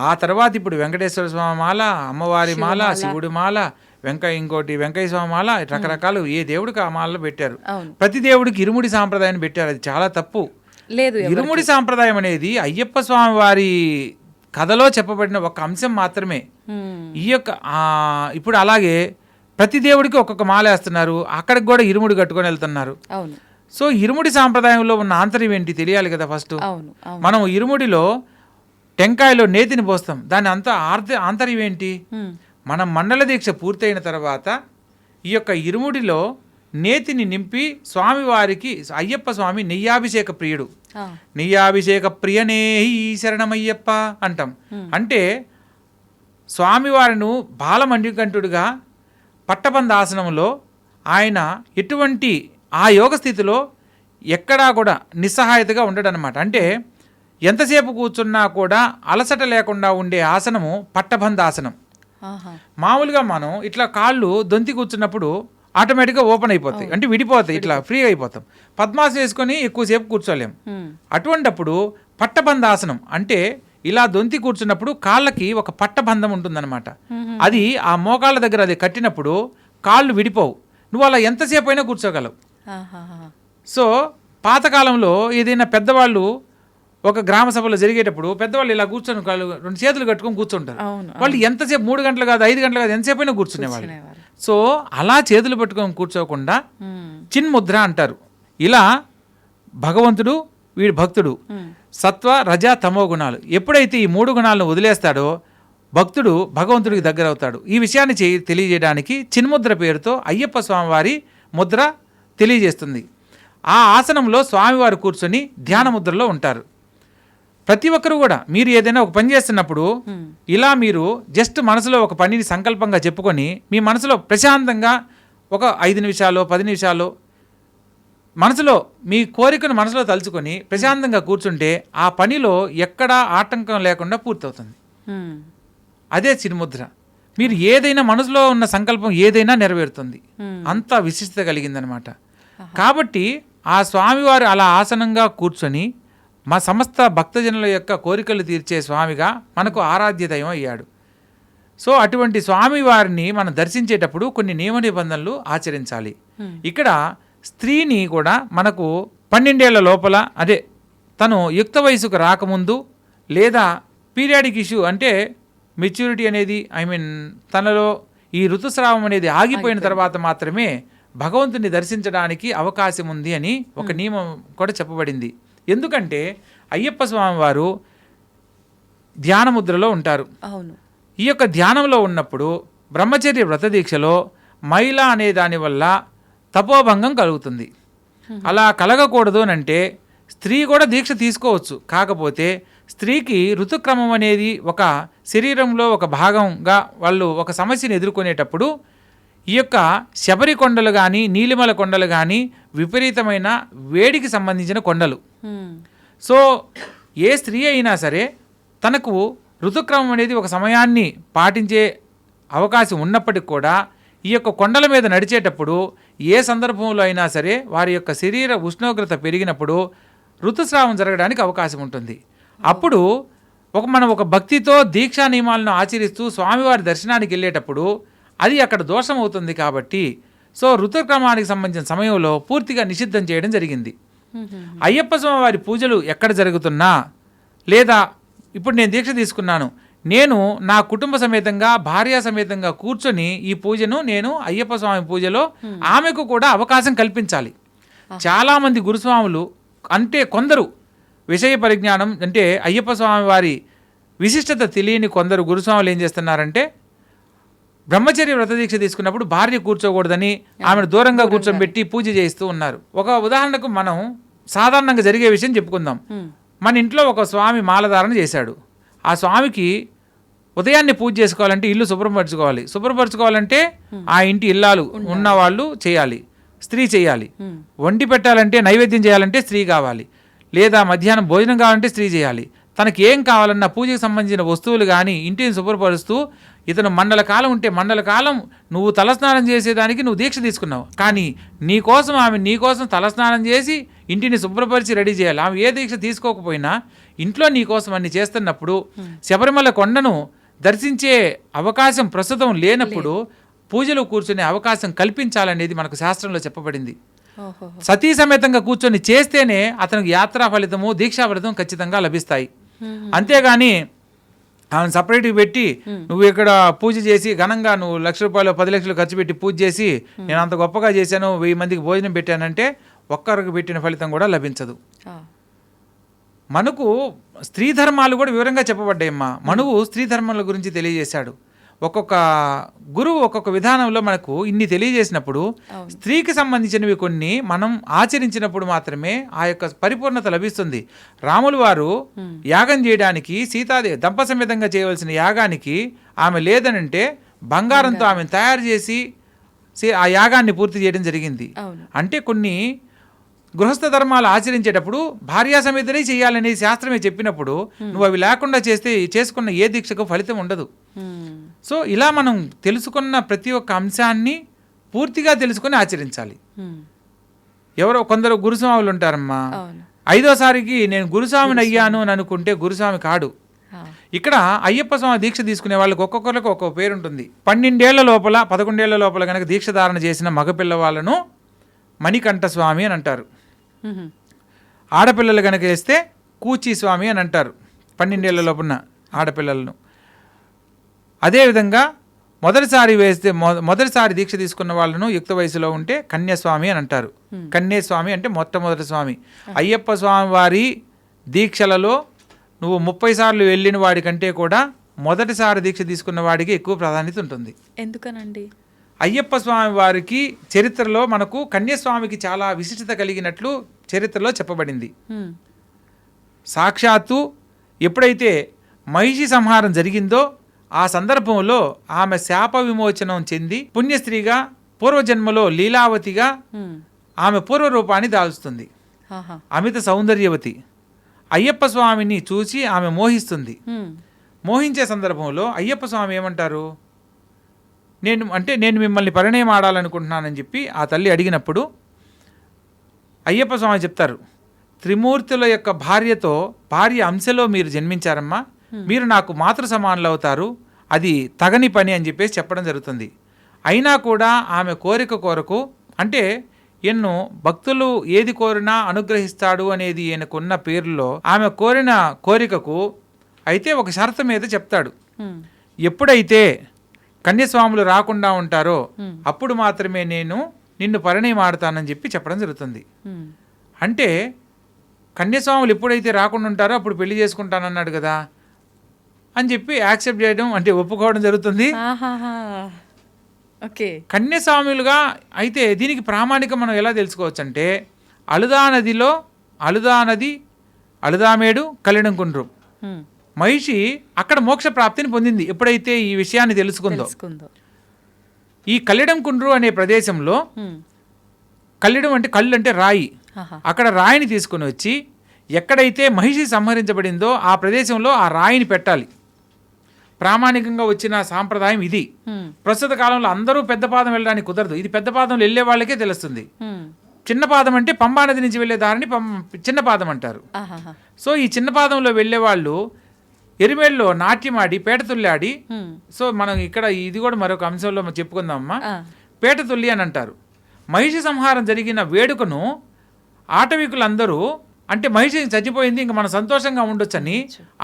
ఆ తర్వాత ఇప్పుడు వెంకటేశ్వర స్వామి మాల, అమ్మవారి మాల, శివుడి మాల, వెంకయ్య స్వామి మాల, రకరకాలు ఏ దేవుడికి ఆ మాలలో పెట్టారు. ప్రతి దేవుడికి ఇరుముడి సాంప్రదాయాన్ని పెట్టారు. అది చాలా తప్పు. లేదు, ఇరుముడి సాంప్రదాయం అనేది అయ్యప్ప స్వామి వారి కథలో చెప్పబడిన ఒక అంశం మాత్రమే. ఈ యొక్క ఇప్పుడు అలాగే ప్రతి దేవుడికి ఒక్కొక్క మాల వేస్తున్నారు, అక్కడికి కూడా ఇరుముడి కట్టుకొని వెళ్తున్నారు. సో ఇరుముడి సాంప్రదాయంలో ఉన్న ఆంతర్యం ఏంటి తెలియాలి కదా. ఫస్ట్ మనం ఇరుముడిలో టెంకాయలో నేతిని పోస్తాం, దాని అంతా ఆంతర్యం ఏంటి? మనం మండల దీక్ష పూర్తయిన తర్వాత ఈ యొక్క ఇరుముడిలో నేతిని నింపి స్వామివారికి, అయ్యప్ప స్వామి నెయ్యాభిషేక ప్రియుడు, నెయ్యాభిషేక ప్రియనే శరణమయ్యప్ప అంటాం. అంటే స్వామివారిను బాలమణికంఠుడుగా పట్టబంధ ఆసనంలో ఆయన ఎటువంటి ఆ యోగ స్థితిలో ఎక్కడా కూడా నిస్సహాయతగా ఉండడనమాట. అంటే ఎంతసేపు కూర్చున్నా కూడా అలసట లేకుండా ఉండే ఆసనము పట్టబంధ ఆసనం. మామూలుగా మనం ఇట్లా కాళ్ళు దొంతి కూర్చున్నప్పుడు ఆటోమేటిక్గా ఓపెన్ అయిపోతాయి, అంటే విడిపోతాయి, ఇట్లా ఫ్రీగా అయిపోతాం. పద్మాసనం వేసుకొని ఎక్కువసేపు కూర్చోలేం. అటువంటప్పుడు పట్టబంధాసనం అంటే ఇలా దొంతి కూర్చున్నప్పుడు కాళ్ళకి ఒక పట్టబంధం ఉంటుందన్నమాట. అది ఆ మోకాళ్ళ దగ్గర అది కట్టినప్పుడు కాళ్ళు విడిపోవు. నువ్వు అలా ఎంతసేపు అయినా కూర్చోగలవు. ఆహాహా. సో పాతకాలంలో ఏదైనా పెద్దవాళ్ళు ఒక గ్రామ సభలో జరిగేటప్పుడు పెద్దవాళ్ళు ఇలా కూర్చొని రెండు చేతులు కట్టుకొని కూర్చుంటారు. అవును, వాళ్ళు ఎంతసేపు 3 గంటలు కాదు 5 గంటలు కాదు ఎంతసేపు అయినా కూర్చునేవాళ్ళు. కూర్చునేవారు. సో అలా చేతులు పట్టుకొని కూర్చోకుండా చిన్ముద్ర అంటారు. ఇలా భగవంతుడు వీడి భక్తుడు సత్వ రజ తమో గుణాలు ఎప్పుడైతే ఈ 3 గుణాలను వదిలేస్తాడో భక్తుడు భగవంతుడికి దగ్గర అవుతాడు. ఈ విషయాన్ని తెలియజేయడానికి చిన్ముద్ర పేరుతో అయ్యప్ప స్వామివారి ముద్ర తెలియజేస్తుంది. ఆ ఆసనంలో స్వామివారు కూర్చొని ధ్యాన ముద్రలో ఉంటారు. ప్రతి ఒక్కరు కూడా మీరు ఏదైనా ఒక పని చేస్తున్నప్పుడు ఇలా మీరు జస్ట్ మనసులో ఒక పనిని సంకల్పంగా చెప్పుకొని మీ మనసులో ప్రశాంతంగా ఒక 5 నిమిషాలు 10 నిమిషాలు మనసులో మీ కోరికను మనసులో తలుచుకొని ప్రశాంతంగా కూర్చుంటే ఆ పనిలో ఎక్కడా ఆటంకం లేకుండా పూర్తవుతుంది. అదే చిన్ముద్ర. మీరు ఏదైనా మనసులో ఉన్న సంకల్పం ఏదైనా నెరవేరుతుంది. అంత విశిష్టత కలిగిందనమాట. కాబట్టి ఆ స్వామివారు అలా ఆసనంగా కూర్చొని మా సమస్త భక్తజనుల యొక్క కోరికలు తీర్చే స్వామిగా మనకు ఆరాధ్య దైవం అయ్యాడు. సో అటువంటి స్వామివారిని మనం దర్శించేటప్పుడు కొన్ని నియమ నిబంధనలు ఆచరించాలి. ఇక్కడ స్త్రీని కూడా మనకు 12 ఏళ్ల లోపల అదే తను యుక్త వయసుకు రాకముందు లేదా పీరియాడిక్ ఇష్యూ అంటే మెచ్యూరిటీ అనేది తనలో ఈ ఋతుస్రావం అనేది ఆగిపోయిన తర్వాత మాత్రమే భగవంతుని దర్శించడానికి అవకాశం ఉంది అని ఒక నియమం కూడా చెప్పబడింది. ఎందుకంటే అయ్యప్ప స్వామి వారు ధ్యానముద్రలో ఉంటారు. అవును. ఈ యొక్క ధ్యానంలో ఉన్నప్పుడు బ్రహ్మచర్య వ్రత దీక్షలో మైల అనే దాని వల్ల తపోభంగం కలుగుతుంది. అలా కలగకూడదు అంటే స్త్రీ కూడా దీక్ష తీసుకోవచ్చు. కాకపోతే స్త్రీకి ఋతుక్రమం అనేది ఒక శరీరంలో ఒక భాగంగా వాళ్ళు ఒక సమస్యను ఎదుర్కొనేటప్పుడు ఈ యొక్క శబరి కొండలు కానీ నీలిమల కొండలు కానీ విపరీతమైన వేడికి సంబంధించిన కొండలు. సో ఏ స్త్రీ అయినా సరే తనకు ఋతుక్రమం అనేది ఒక సమయాన్ని పాటించే అవకాశం ఉన్నప్పటికి కూడా ఈ యొక్క కొండల మీద నడిచేటప్పుడు ఏ సందర్భంలో అయినా సరే వారి యొక్క శరీర ఉష్ణోగ్రత పెరిగినప్పుడు ఋతుస్రావం జరగడానికి అవకాశం ఉంటుంది. అప్పుడు మనం ఒక భక్తితో దీక్షా నియమాలను ఆచరిస్తూ స్వామివారి దర్శనానికి వెళ్ళేటప్పుడు అది అక్కడ దోషం అవుతుంది. కాబట్టి సో ఋతుక్రమానికి సంబంధించిన సమయంలో పూర్తిగా నిషిద్ధం చేయడం జరిగింది. అయ్యప్ప స్వామి వారి పూజలు ఎక్కడ జరుగుతున్నా లేదా ఇప్పుడు నేను దీక్ష తీసుకున్నాను, నేను నా కుటుంబ సమేతంగా భార్య సమేతంగా కూర్చొని ఈ పూజను నేను అయ్యప్ప స్వామి పూజలో ఆమెకు కూడా అవకాశం కల్పించాలి. చాలామంది గురుస్వాములు అంటే కొందరు విషయ పరిజ్ఞానం అంటే అయ్యప్ప స్వామి వారి విశిష్టత తెలియని కొందరు గురుస్వాములు ఏం చేస్తున్నారంటే బ్రహ్మచర్య వ్రత దీక్ష తీసుకున్నప్పుడు భార్య కూర్చోకూడదని ఆమెను దూరంగా కూర్చోబెట్టి పూజ చేస్తూ ఉన్నారు. ఒక ఉదాహరణకు మనం సాధారణంగా జరిగే విషయం చెప్పుకుందాం. మన ఇంట్లో ఒక స్వామి మాలధారణ చేశాడు. ఆ స్వామికి ఉదయాన్నే పూజ చేసుకోవాలంటే ఇల్లు శుభ్రపరచుకోవాలి. శుభ్రపరచుకోవాలంటే ఆ ఇంటి ఇల్లాలు ఉన్నవాళ్ళు చేయాలి, స్త్రీ చేయాలి. వండి పెట్టాలంటే నైవేద్యం చేయాలంటే స్త్రీ కావాలి, లేదా మధ్యాహ్నం భోజనం కావాలంటే స్త్రీ చేయాలి. తనకి ఏం కావాలన్నా పూజకు సంబంధించిన వస్తువులు కానీ ఇంటిని శుభ్రపరుస్తూ ఇతను మండల కాలం ఉంటే మండల కాలం నువ్వు తలస్నానం చేసేదానికి నువ్వు దీక్ష తీసుకున్నావు. కానీ ఆమె నీకోసం తలస్నానం చేసి ఇంటిని శుభ్రపరిచి రెడీ చేయాలి. ఆమె ఏ దీక్ష తీసుకోకపోయినా ఇంట్లో నీకోసం అన్ని చేస్తున్నప్పుడు శబరిమల కొండను దర్శించే అవకాశం ప్రస్తుతం లేనప్పుడు పూజలు కూర్చునే అవకాశం కల్పించాలనేది మనకు శాస్త్రంలో చెప్పబడింది. సతీ సమేతంగా కూర్చొని చేస్తేనే అతనికి యాత్రా ఫలితము దీక్షా ఫలితం ఖచ్చితంగా లభిస్తాయి. అంతేగాని ఆమెను సపరేట్గా పెట్టి నువ్వు ఇక్కడ పూజ చేసి ఘనంగా నువ్వు 1,00,000 రూపాయలు 10 లక్షలు ఖర్చు పెట్టి పూజ చేసి నేను అంత గొప్పగా చేశాను 1000 మందికి భోజనం పెట్టానంటే ఒక్కరికి పెట్టిన ఫలితం కూడా లభించదు. మనకు స్త్రీ ధర్మాలు కూడా వివరంగా చెప్పబడ్డాయమ్మా. మనువు స్త్రీ ధర్మాల గురించి తెలియజేశాడు. ఒక్కొక్క గురువు ఒక్కొక్క విధానంలో మనకు ఇన్ని తెలియజేసినప్పుడు స్త్రీకి సంబంధించినవి కొన్ని మనం ఆచరించినప్పుడు మాత్రమే ఆ యొక్క పరిపూర్ణత లభిస్తుంది. రాములు వారు యాగం చేయడానికి సీతాదేవి దంపసమేతంగా చేయవలసిన యాగానికి ఆమె లేదనంటే బంగారంతో ఆమెను తయారు చేసి ఆ యాగాన్ని పూర్తి చేయడం జరిగింది. అంటే కొన్ని గృహస్థ ధర్మాలు ఆచరించేటప్పుడు భార్యా సమేతనే చేయాలనే శాస్త్రమే చెప్పినప్పుడు నువ్వు అవి లేకుండా చేసుకున్న ఏ దీక్షకు ఫలితం ఉండదు. సో ఇలా మనం తెలుసుకున్న ప్రతి ఒక్క అంశాన్ని పూర్తిగా తెలుసుకొని ఆచరించాలి. కొందరు గురుస్వాములు ఉంటారమ్మా, 5వసారికి నేను గురుస్వామిని అయ్యాను అని అనుకుంటే గురుస్వామి కాడు. ఇక్కడ అయ్యప్ప స్వామి దీక్ష తీసుకునే వాళ్ళకి ఒక్కొక్కరికి ఒక్కొక్క పేరు ఉంటుంది. 12 ఏళ్ల లోపల 11 ఏళ్ల లోపల కనుక దీక్ష ధారణ చేసిన మగపిల్ల వాళ్ళను మణికంఠ స్వామి అని అంటారు. మ్మ్. ఆడపిల్లలు కనుక వేస్తే కూచి స్వామి అని అంటారు, 12 ఏళ్ల లోపున్న ఆడపిల్లలను. అదేవిధంగా మొదటిసారి దీక్ష తీసుకున్న వాళ్ళను యుక్త వయసులో ఉంటే కన్యాస్వామి అని అంటారు. కన్యాస్వామి అంటే మొట్టమొదటి స్వామి. అయ్యప్ప స్వామి వారి దీక్షలలో నువ్వు 30 సార్లు వెళ్ళిన వాడి కంటే కూడా మొదటిసారి దీక్ష తీసుకున్న వాడికి ఎక్కువ ప్రాధాన్యత ఉంటుంది. ఎందుకనండి? అయ్యప్ప స్వామి వారికి చరిత్రలో మనకు కన్యాస్వామికి చాలా విశిష్టత కలిగినట్లు చరిత్రలో చెప్పబడింది. మ్మ్. సాక్షాత్తు ఎప్పుడైతే మహిషి సంహారం జరిగిందో ఆ సందర్భంలో ఆమె శాప విమోచనం చెంది పుణ్యస్త్రీగా పూర్వజన్మలో లీలావతిగా మ్మ్. ఆమె పూర్వరూపాన్ని దాల్చుతుంది. ఆహా. అమిత సౌందర్యవతి. అయ్యప్ప స్వామిని చూసి ఆమె మోహిస్తుంది. మ్మ్. మోహించే సందర్భంలో అయ్యప్ప స్వామి ఏమంటారు, నేను మిమ్మల్ని పరిణయం ఆడాలనుకుంటున్నానని చెప్పి ఆ తల్లి అడిగినప్పుడు అయ్యప్ప స్వామి చెప్తారు, త్రిమూర్తుల యొక్క భార్య అంశలో మీరు జన్మించారమ్మా, మీరు నాకు మాతృ సమానులు అవుతారు, అది తగని పని అని చెప్పేసి చెప్పడం జరుగుతుంది. అయినా కూడా ఆమె కోరిక కొరకు, అంటే ఎన్నో భక్తులు ఏది కోరినా అనుగ్రహిస్తాడు అనేది ఈయనకున్న పేరులో ఆమె కోరిన కోరికకు అయితే ఒక షరతు మీద చెప్తాడు. మ్మ్. ఎప్పుడైతే కన్యస్వాములు రాకుండా ఉంటారో అప్పుడు మాత్రమే నేను నిన్ను పరిణయం ఆడతానని చెప్పి చెప్పడం జరుగుతుంది. మ్మ్. అంటే కన్యస్వాములు ఎప్పుడైతే రాకుండా ఉంటారో అప్పుడు పెళ్లి చేసుకుంటానన్నాడు కదా అని చెప్పి యాక్సెప్ట్ చేయడం, అంటే ఒప్పుకోవడం జరుగుతుంది. ఆహాహా. ఓకే. కన్యస్వాములుగా అయితే దీనికి ప్రామాణికం మనం ఎలా తెలుసుకోవచ్చు అంటే అలుదా నదిలో అలుదామేడు కలిడంకుండ్రు మ్మ్. మహిషి అక్కడ మోక్ష ప్రాప్తిని పొందింది ఎప్పుడైతే ఈ విషయాన్ని తెలుసుకుందో. ఈ కల్లిడం కుండ్రు అనే ప్రదేశంలో, మ్మ్. కల్లిడం అంటే కళ్ళు అంటే రాయి, ఆహా. అక్కడ రాయిని తీసుకుని వచ్చి ఎక్కడైతే మహిషి సంహరించబడిందో ఆ ప్రదేశంలో ఆ రాయిని పెట్టాలి. ప్రామాణికంగా వచ్చిన సాంప్రదాయం ఇది. మ్మ్. ప్రస్తుత కాలంలో అందరూ పెద్ద పాదం వెళ్ళడానికి కుదరదు. ఇది పెద్ద పాదంలో వెళ్ళే వాళ్ళకే తెలుస్తుంది. మ్మ్. చిన్న పాదం అంటే పంబా నది నుంచి వెళ్ళే దారిని చిన్న పాదం అంటారు. ఆహాహా. సో ఈ చిన్న పాదంలో వెళ్ళే వాళ్ళు ఎరిమేళ్ళలో నాట్యమాడి పేటతుల్లాడి, మ్మ్. సో మనం ఇక్కడ ఇది కూడా మరొక అంశంలో మనం చెప్పుకుందామమ్మా, ఆ. పేటతుల్లి అని అంటారు. మహిషి సంహారం జరిగిన వేడుకను ఆటవికులందరూ, అంటే మహిషి చచ్చిపోయింది ఇంకా మనం సంతోషంగా ఉండొచ్చని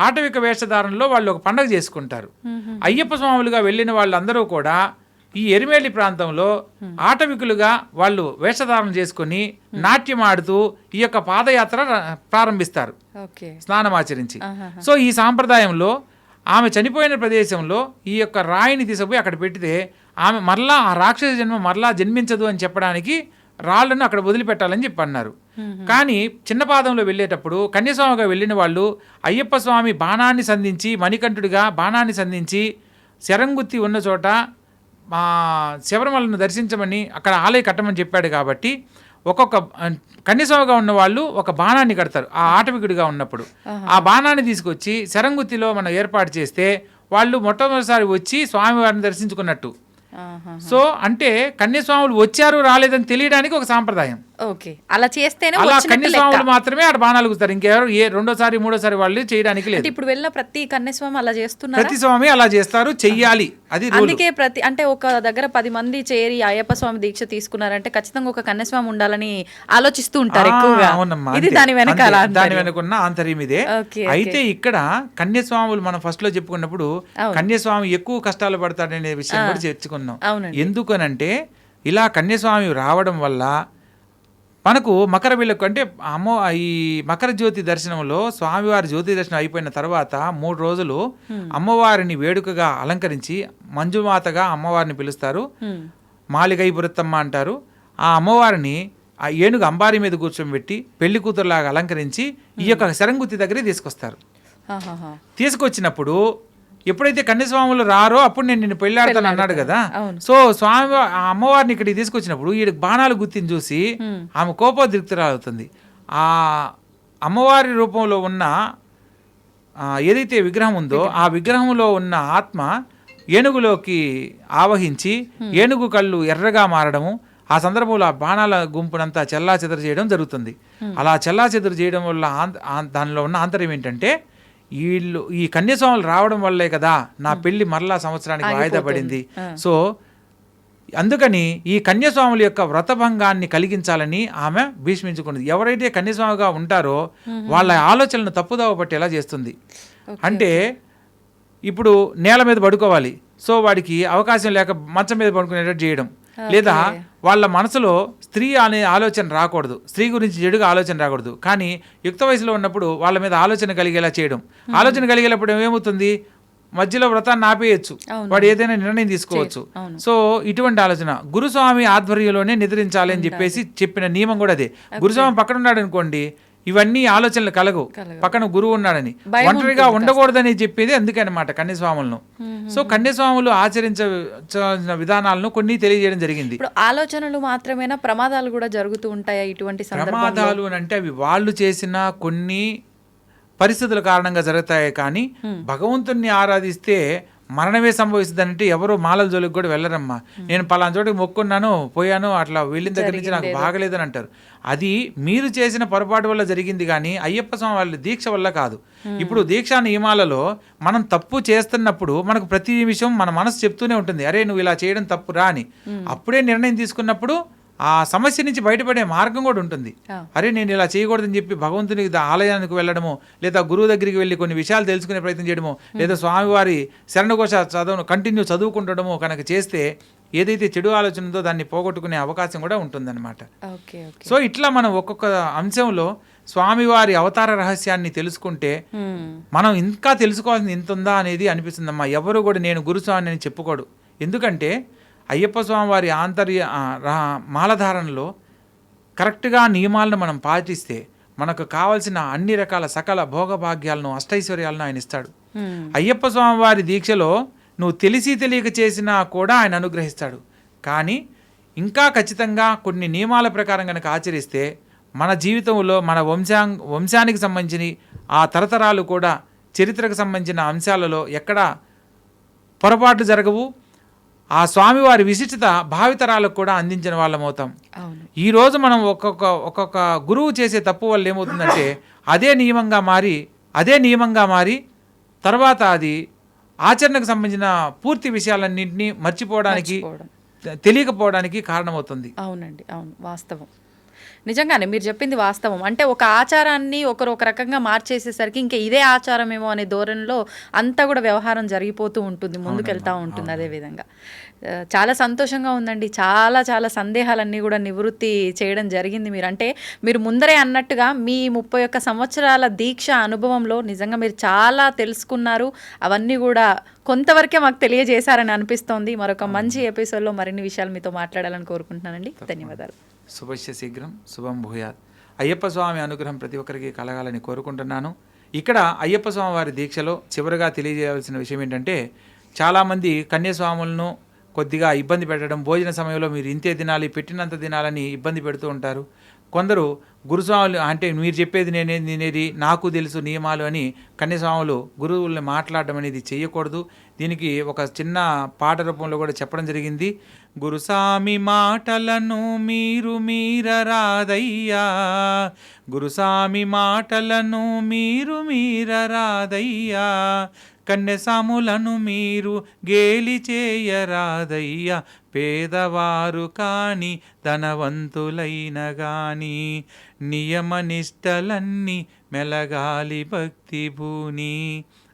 ఆటవిక వేషధారణలో వాళ్ళు ఒక పండగ చేసుకుంటారు. మ్మ్. అయ్యప్ప స్వాములుగా వెళ్ళిన వాళ్ళందరూ కూడా ఈ ఎరిమేలి ప్రాంతంలో ఆటవికులుగా వాళ్ళు వేషధారణ చేసుకుని నాట్యం ఆడుతూ ఈ యొక్క పాదయాత్ర ప్రారంభిస్తారు ఓకే. స్నానమాచరించి. ఆహాహా. సో ఈ సాంప్రదాయంలో ఆమె చనిపోయిన ప్రదేశంలో ఈ యొక్క రాయిని తీసుకుపోయి అక్కడ పెడితే ఆమె మరలా ఆ రాక్షస జన్మ మరలా జన్మించదు అని చెప్పడానికి రాళ్లను అక్కడ వదిలిపెట్టాలని చెప్పి అన్నారు. కానీ చిన్న పాదంలో వెళ్ళేటప్పుడు కన్యస్వామిగా వెళ్ళిన వాళ్ళు అయ్యప్ప స్వామి బాణాన్ని సంధించి, మణికంఠుడిగా బాణాన్ని సంధించి శరంగుత్తి ఉన్న చోట శబరిమలను దర్శించమని అక్కడ ఆలయ కట్టమని చెప్పాడు. కాబట్టి ఒక్కొక్క కన్యస్వామిగా ఉన్న వాళ్ళు ఒక బాణాన్ని కడతారు ఆ ఆటవికుడిగా ఉన్నప్పుడు. ఆ బాణాన్ని తీసుకొచ్చి శరంగుత్తిలో మనం ఏర్పాటు చేస్తే వాళ్ళు మొట్టమొదటిసారి వచ్చి స్వామివారిని దర్శించుకున్నట్టు. ఆహాహా. సో అంటే కన్యస్వాములు వచ్చారు రాలేదని తెలియడానికి ఒక సాంప్రదాయం. ఓకే. అలా చేస్తేనే అలా వచ్చినట్టు కన్యస్వాములు లెక్క. మాత్రమే ఆడ బాణాలు గుస్తారు, ఇంకెవరు రెండోసారి మూడోసారి వాళ్ళు చేయడానికి లేదు. అంటే ఇప్పుడు వెళ్ళిన ప్రతి కన్యస్వామి అలా చేస్తున్నారా? ప్రతి స్వామి అలా చేస్తారు, చెయ్యాలి, అది రూల్. అందుకే అంటే ఒక దగ్గర 10 మంది చేరి అయ్యప్ప స్వామి దీక్ష తీసుకున్నారంటే ఖచ్చితంగా ఒక కన్యస్వామి ఉండాలని ఆలోచిస్తూ ఉంటారు ఎక్కువగా. అవునమ్మా, ఇది అంతే, దాని వెనకాల అంతే. దాని వెనకున్న ఆంతర్యం ఇదే. ఓకే, అయితే ఇక్కడ కన్యస్వాములు మనం ఫస్ట్ లో చెప్పుకున్నప్పుడు కన్యస్వామి ఎక్కువ కష్టాలు పడతాడనే విషయం కూడా చర్చుకున్నాం. అవునండి. ఎందుకనంటే ఇలా కన్యస్వామి రావడం వల్ల మనకు మకర విలకు అంటే ఈ మకర జ్యోతి దర్శనంలో స్వామివారి జ్యోతి దర్శనం అయిపోయిన తర్వాత 3 రోజులు అమ్మవారిని వేడుకగా అలంకరించి మంజుమాతగా అమ్మవారిని పిలుస్తారు. మాలిగై పురత్తమ్మ అంటారు. ఆ అమ్మవారిని ఆ ఏనుగు అంబారి మీద కూర్చోబెట్టి పెళ్లి కూతురులాగా అలంకరించి ఈ యొక్క శరంగుత్తి దగ్గరికి తీసుకొస్తారు. ఆహాహా. తీసుకొచ్చినప్పుడు ఎప్పుడైతే కన్యస్వాములు రారో అప్పుడు నేను నిన్ను పెళ్ళాడతాను అన్నాడు కదా. సో స్వామి ఆ అమ్మవారిని ఇక్కడికి తీసుకొచ్చినప్పుడు ఈ బాణాలు గుర్తిని చూసి ఆమె కోపోద్రిక్తురాలవుతుంది. ఆ అమ్మవారి రూపంలో ఉన్న ఏదైతే విగ్రహం ఉందో ఆ విగ్రహంలో ఉన్న ఆత్మ ఏనుగులోకి ఆవహించి ఏనుగు కళ్ళు ఎర్రగా మారడము, ఆ సందర్భంలో ఆ బాణాల గుంపునంతా చెల్లాచెదరు చేయడం జరుగుతుంది. అలా చెల్లాచెదరు చేయడం వల్ల దానిలో ఉన్న ఆంతర్యం ఏంటంటే ఈ కన్యస్వాములు రావడం వల్లే కదా నా పెళ్లి మరలా సంవత్సరానికి వాయిదా పడింది. సో అందుకని ఈ కన్యస్వాముల యొక్క వ్రతభంగాన్ని కలిగించాలని ఆమె భీష్మించుకున్నది. ఎవరైతే కన్యస్వామిగా ఉంటారో వాళ్ళ ఆలోచనలను తప్పుదోవ పట్టేలా చేస్తుంది. అంటే ఇప్పుడు నేల మీద పడుకోవాలి, సో వాడికి అవకాశం లేక మంచం మీద పడుకునేటట్టు చేయడం, లేదా వాళ్ళ మనసులో స్త్రీ అనే ఆలోచన రాకూడదు, స్త్రీ గురించి చెడుగా ఆలోచన రాకూడదు, కానీ యుక్త వయసులో ఉన్నప్పుడు వాళ్ళ మీద ఆలోచన కలిగేలా చేయడం. ఆలోచన కలిగేటప్పుడు ఏమవుతుంది, మధ్యలో వ్రతాన్ని ఆపేయచ్చు, వాడు ఏదైనా నిర్ణయం తీసుకోవచ్చు. సో ఇటువంటి ఆలోచన గురుస్వామి ఆధ్వర్యంలోనే నిద్రించాలి అని చెప్పిన నియమం కూడా అదే. గురుస్వామి పక్కన ఉన్నాడు అనుకోండి, ఇవన్నీ ఆలోచనలు కలగవు, పక్కన గురువు ఉన్నాడని. ఒంటరిగా ఉండకూడదని చెప్పేది అందుకనమాట కన్యస్వాములను. సో కన్యస్వాములు ఆచరించిన విధానాలను కొన్ని తెలియజేయడం జరిగింది. ఇప్పుడు ఆలోచనలు మాత్రమేనా, ప్రమాదాలు కూడా జరుగుతూ ఉంటాయా ఇటువంటి ప్రమాదాలు అంటే అవి వాళ్ళు చేసిన కొన్ని పరిస్థితుల కారణంగా జరుగుతాయి, కానీ భగవంతుణ్ణి ఆరాధిస్తే మరణమే సంభవిస్తుందంటే ఎవరో మాలల జోలికి కూడా వెళ్ళరమ్మా. నేను పలానా చోటికి మొక్కున్నాను, పోయాను, అట్లా వెళ్ళిన దగ్గర నుంచి నాకు బాగలేదని అంటారు. అది మీరు చేసిన పొరపాటు వల్ల జరిగింది, కానీ అయ్యప్ప స్వామి వాళ్ళ దీక్ష వల్ల కాదు. ఇప్పుడు దీక్షా నియమాలలో మనం తప్పు చేస్తున్నప్పుడు మనకు ప్రతి విషయం మన మనసు చెప్తూనే ఉంటుంది, అరే నువ్వు ఇలా చేయడం తప్పు రా అని. అప్పుడే నిర్ణయం తీసుకున్నప్పుడు ఆ సమస్య నుంచి బయటపడే మార్గం కూడా ఉంటుంది. అరే నేను ఇలా చేయకూడదని చెప్పి భగవంతుని ఆలయానికి వెళ్ళడము, లేదా గురువు దగ్గరికి వెళ్ళి కొన్ని విషయాలు తెలుసుకునే ప్రయత్నం చేయడము, లేదా స్వామివారి శరణఘోష కంటిన్యూ చదువుకుంటడము కనుక చేస్తే ఏదైతే చెడు ఆలోచన ఉందో దాన్ని పోగొట్టుకునే అవకాశం కూడా ఉంటుందన్నమాట. సో ఇట్లా మనం ఒక్కొక్క అంశంలో స్వామివారి అవతార రహస్యాన్ని తెలుసుకుంటే మనం ఇంకా తెలుసుకోవాల్సింది ఇంత ఉందా అనేది అనిపిస్తుందమ్మా. ఎవరు కూడా నేను గురుస్వామి అని చెప్పుకోడు. ఎందుకంటే అయ్యప్ప స్వామి వారి మాలధారణలో కరెక్ట్గా నియమాలను మనం పాటిస్తే మనకు కావాల్సిన అన్ని రకాల సకల భోగభాగ్యాలను అష్టైశ్వర్యాలను ఆయన ఇస్తాడు. అయ్యప్ప స్వామి వారి దీక్షలో నువ్వు తెలిసి తెలియక చేసినా కూడా ఆయన అనుగ్రహిస్తాడు. కానీ ఇంకా ఖచ్చితంగా కొన్ని నియమాల ప్రకారం కనుక ఆచరిస్తే మన జీవితంలో మన వంశానికి సంబంధించి ఆ తరతరాలు కూడా చరిత్రకు సంబంధించిన అంశాలలో ఎక్కడా పొరపాట్లు జరగవు. ఆ స్వామివారి విశిష్టత భావితరాలకు కూడా అందించిన వాళ్ళం అవుతాం. ఈరోజు మనం ఒక్కొక్క గురువు చేసే తప్పు వల్ల ఏమవుతుందంటే అదే నియమంగా మారి తర్వాత అది ఆచరణకు సంబంధించిన పూర్తి విషయాలన్నింటినీ మర్చిపోవడానికి తెలియకపోవడానికి కారణమవుతుంది. అవునండి, అవును, వాస్తవం. నిజంగానే మీరు చెప్పింది వాస్తవం. అంటే ఒక ఆచారాన్ని ఒకరు ఒక రకంగా మార్చేసేసరికి ఇంకా ఇదే ఆచారమేమో అనే ధోరణిలో అంతా కూడా వ్యవహారం జరిగిపోతూ ఉంటుంది, ముందుకెళ్తూ ఉంటుంది. అదేవిధంగా చాలా సంతోషంగా ఉందండి. చాలా చాలా సందేహాలన్నీ కూడా నివృత్తి చేయడం జరిగింది మీరు. అంటే మీరు ముందరే అన్నట్టుగా మీ 31 సంవత్సరాల దీక్ష అనుభవంలో నిజంగా మీరు చాలా తెలుసుకున్నారు. అవన్నీ కూడా కొంతవరకే మాకు తెలియజేశారని అనిపిస్తోంది. మరొక మంచి ఎపిసోడ్లో మరిన్ని విషయాలు మీతో మాట్లాడాలని కోరుకుంటున్నానండి. ధన్యవాదాలు. శుభస్య శీఘ్రం శుభం భూయాత్. అయ్యప్ప స్వామి అనుగ్రహం ప్రతి ఒక్కరికి కలగాలని కోరుకుంటున్నాను. ఇక్కడ అయ్యప్ప స్వామి వారి దీక్షలో చివరిగా తెలియజేయవలసిన విషయం ఏంటంటే, చాలామంది కన్యస్వాములను కొద్దిగా ఇబ్బంది పెట్టడం, భోజన సమయంలో మీరు ఇంతే తినాలి, పెట్టినంత తినాలని ఇబ్బంది పెడుతూ ఉంటారు. కొందరు గురుస్వాములు అంటే మీరు చెప్పేది నేనేది తినేది, నాకు తెలుసు నియమాలు అని కన్యస్వాములు గురువుల్ని మాట్లాడడం అనేది చేయకూడదు. దీనికి ఒక చిన్న పాట రూపంలో కూడా చెప్పడం జరిగింది. గురుస్వామి మాటలను మీరు మీరరాదయ్యా, గురుస్వామి మాటలను మీరు మీరరాదయ్యా, కన్యసాములను మీరు గేలి చేయరాదయ్యా, పేదవారు కాని ధనవంతులైన గాని నియమనిష్టలన్నీ మెలగాలి భక్తి భూని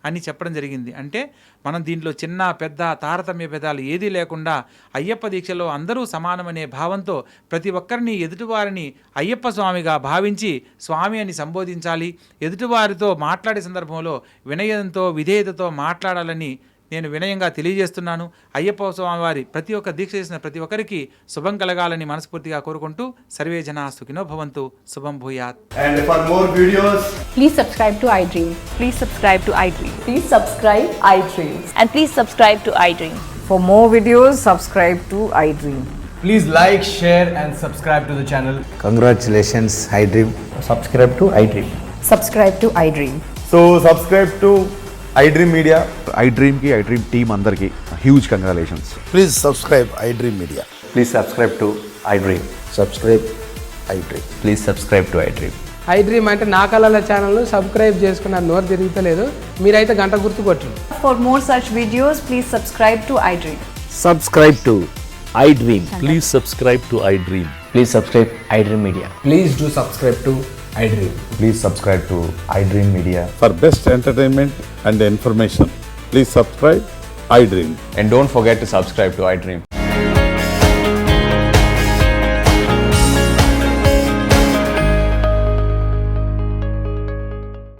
అని చెప్పడం జరిగింది. అంటే మనం దీంట్లో చిన్న పెద్ద తారతమ్య భేదాలు ఏదీ లేకుండా అయ్యప్ప దీక్షలో అందరూ సమానమనే భావంతో ప్రతి ఒక్కరిని ఎదుటివారిని అయ్యప్ప స్వామిగా భావించి స్వామి అని సంబోధించాలి. ఎదుటివారితో మాట్లాడే సందర్భంలో వినయంతో విధేయతతో మాట్లాడాలని నేను వినయంగా తెలియజేస్తున్నాను. అయ్యప్ప స్వామి వారి ప్రతి ఒక్క దీక్ష చేసిన ప్రతి ఒక్కరికి శుభం కలగాలని మనస్ఫూర్తిగా కోరుకుంటూ సర్వే జనా సుఖినో భవంతు. శుభం భూయాత్. And for more videos, please subscribe to iDream. Please subscribe to iDream. Please subscribe iDream. And please subscribe to iDream. For more videos, subscribe to iDream. please like, share and subscribe to the channel. Congratulations, iDream. Subscribe to iDream. Subscribe to iDream. So subscribe to iDream Media. iDream ki iDream team andarki huge congratulations. Please subscribe iDream Media. Please subscribe to iDream. Subscribe iDream. Please subscribe to iDream. iDream అంటే నా కళల ఛానల్ను subscribe చేసుకున్న నోరు తిరుగుతలేదు, మీరైతే గంట గుర్తు కొట్టండి. For more such videos, please subscribe to iDream. Subscribe to iDream. Please subscribe to iDream. Please subscribe iDream Media. Please do subscribe to iDream. Please subscribe to iDream Media. For best entertainment and information, please subscribe iDream. And don't forget to subscribe to iDream.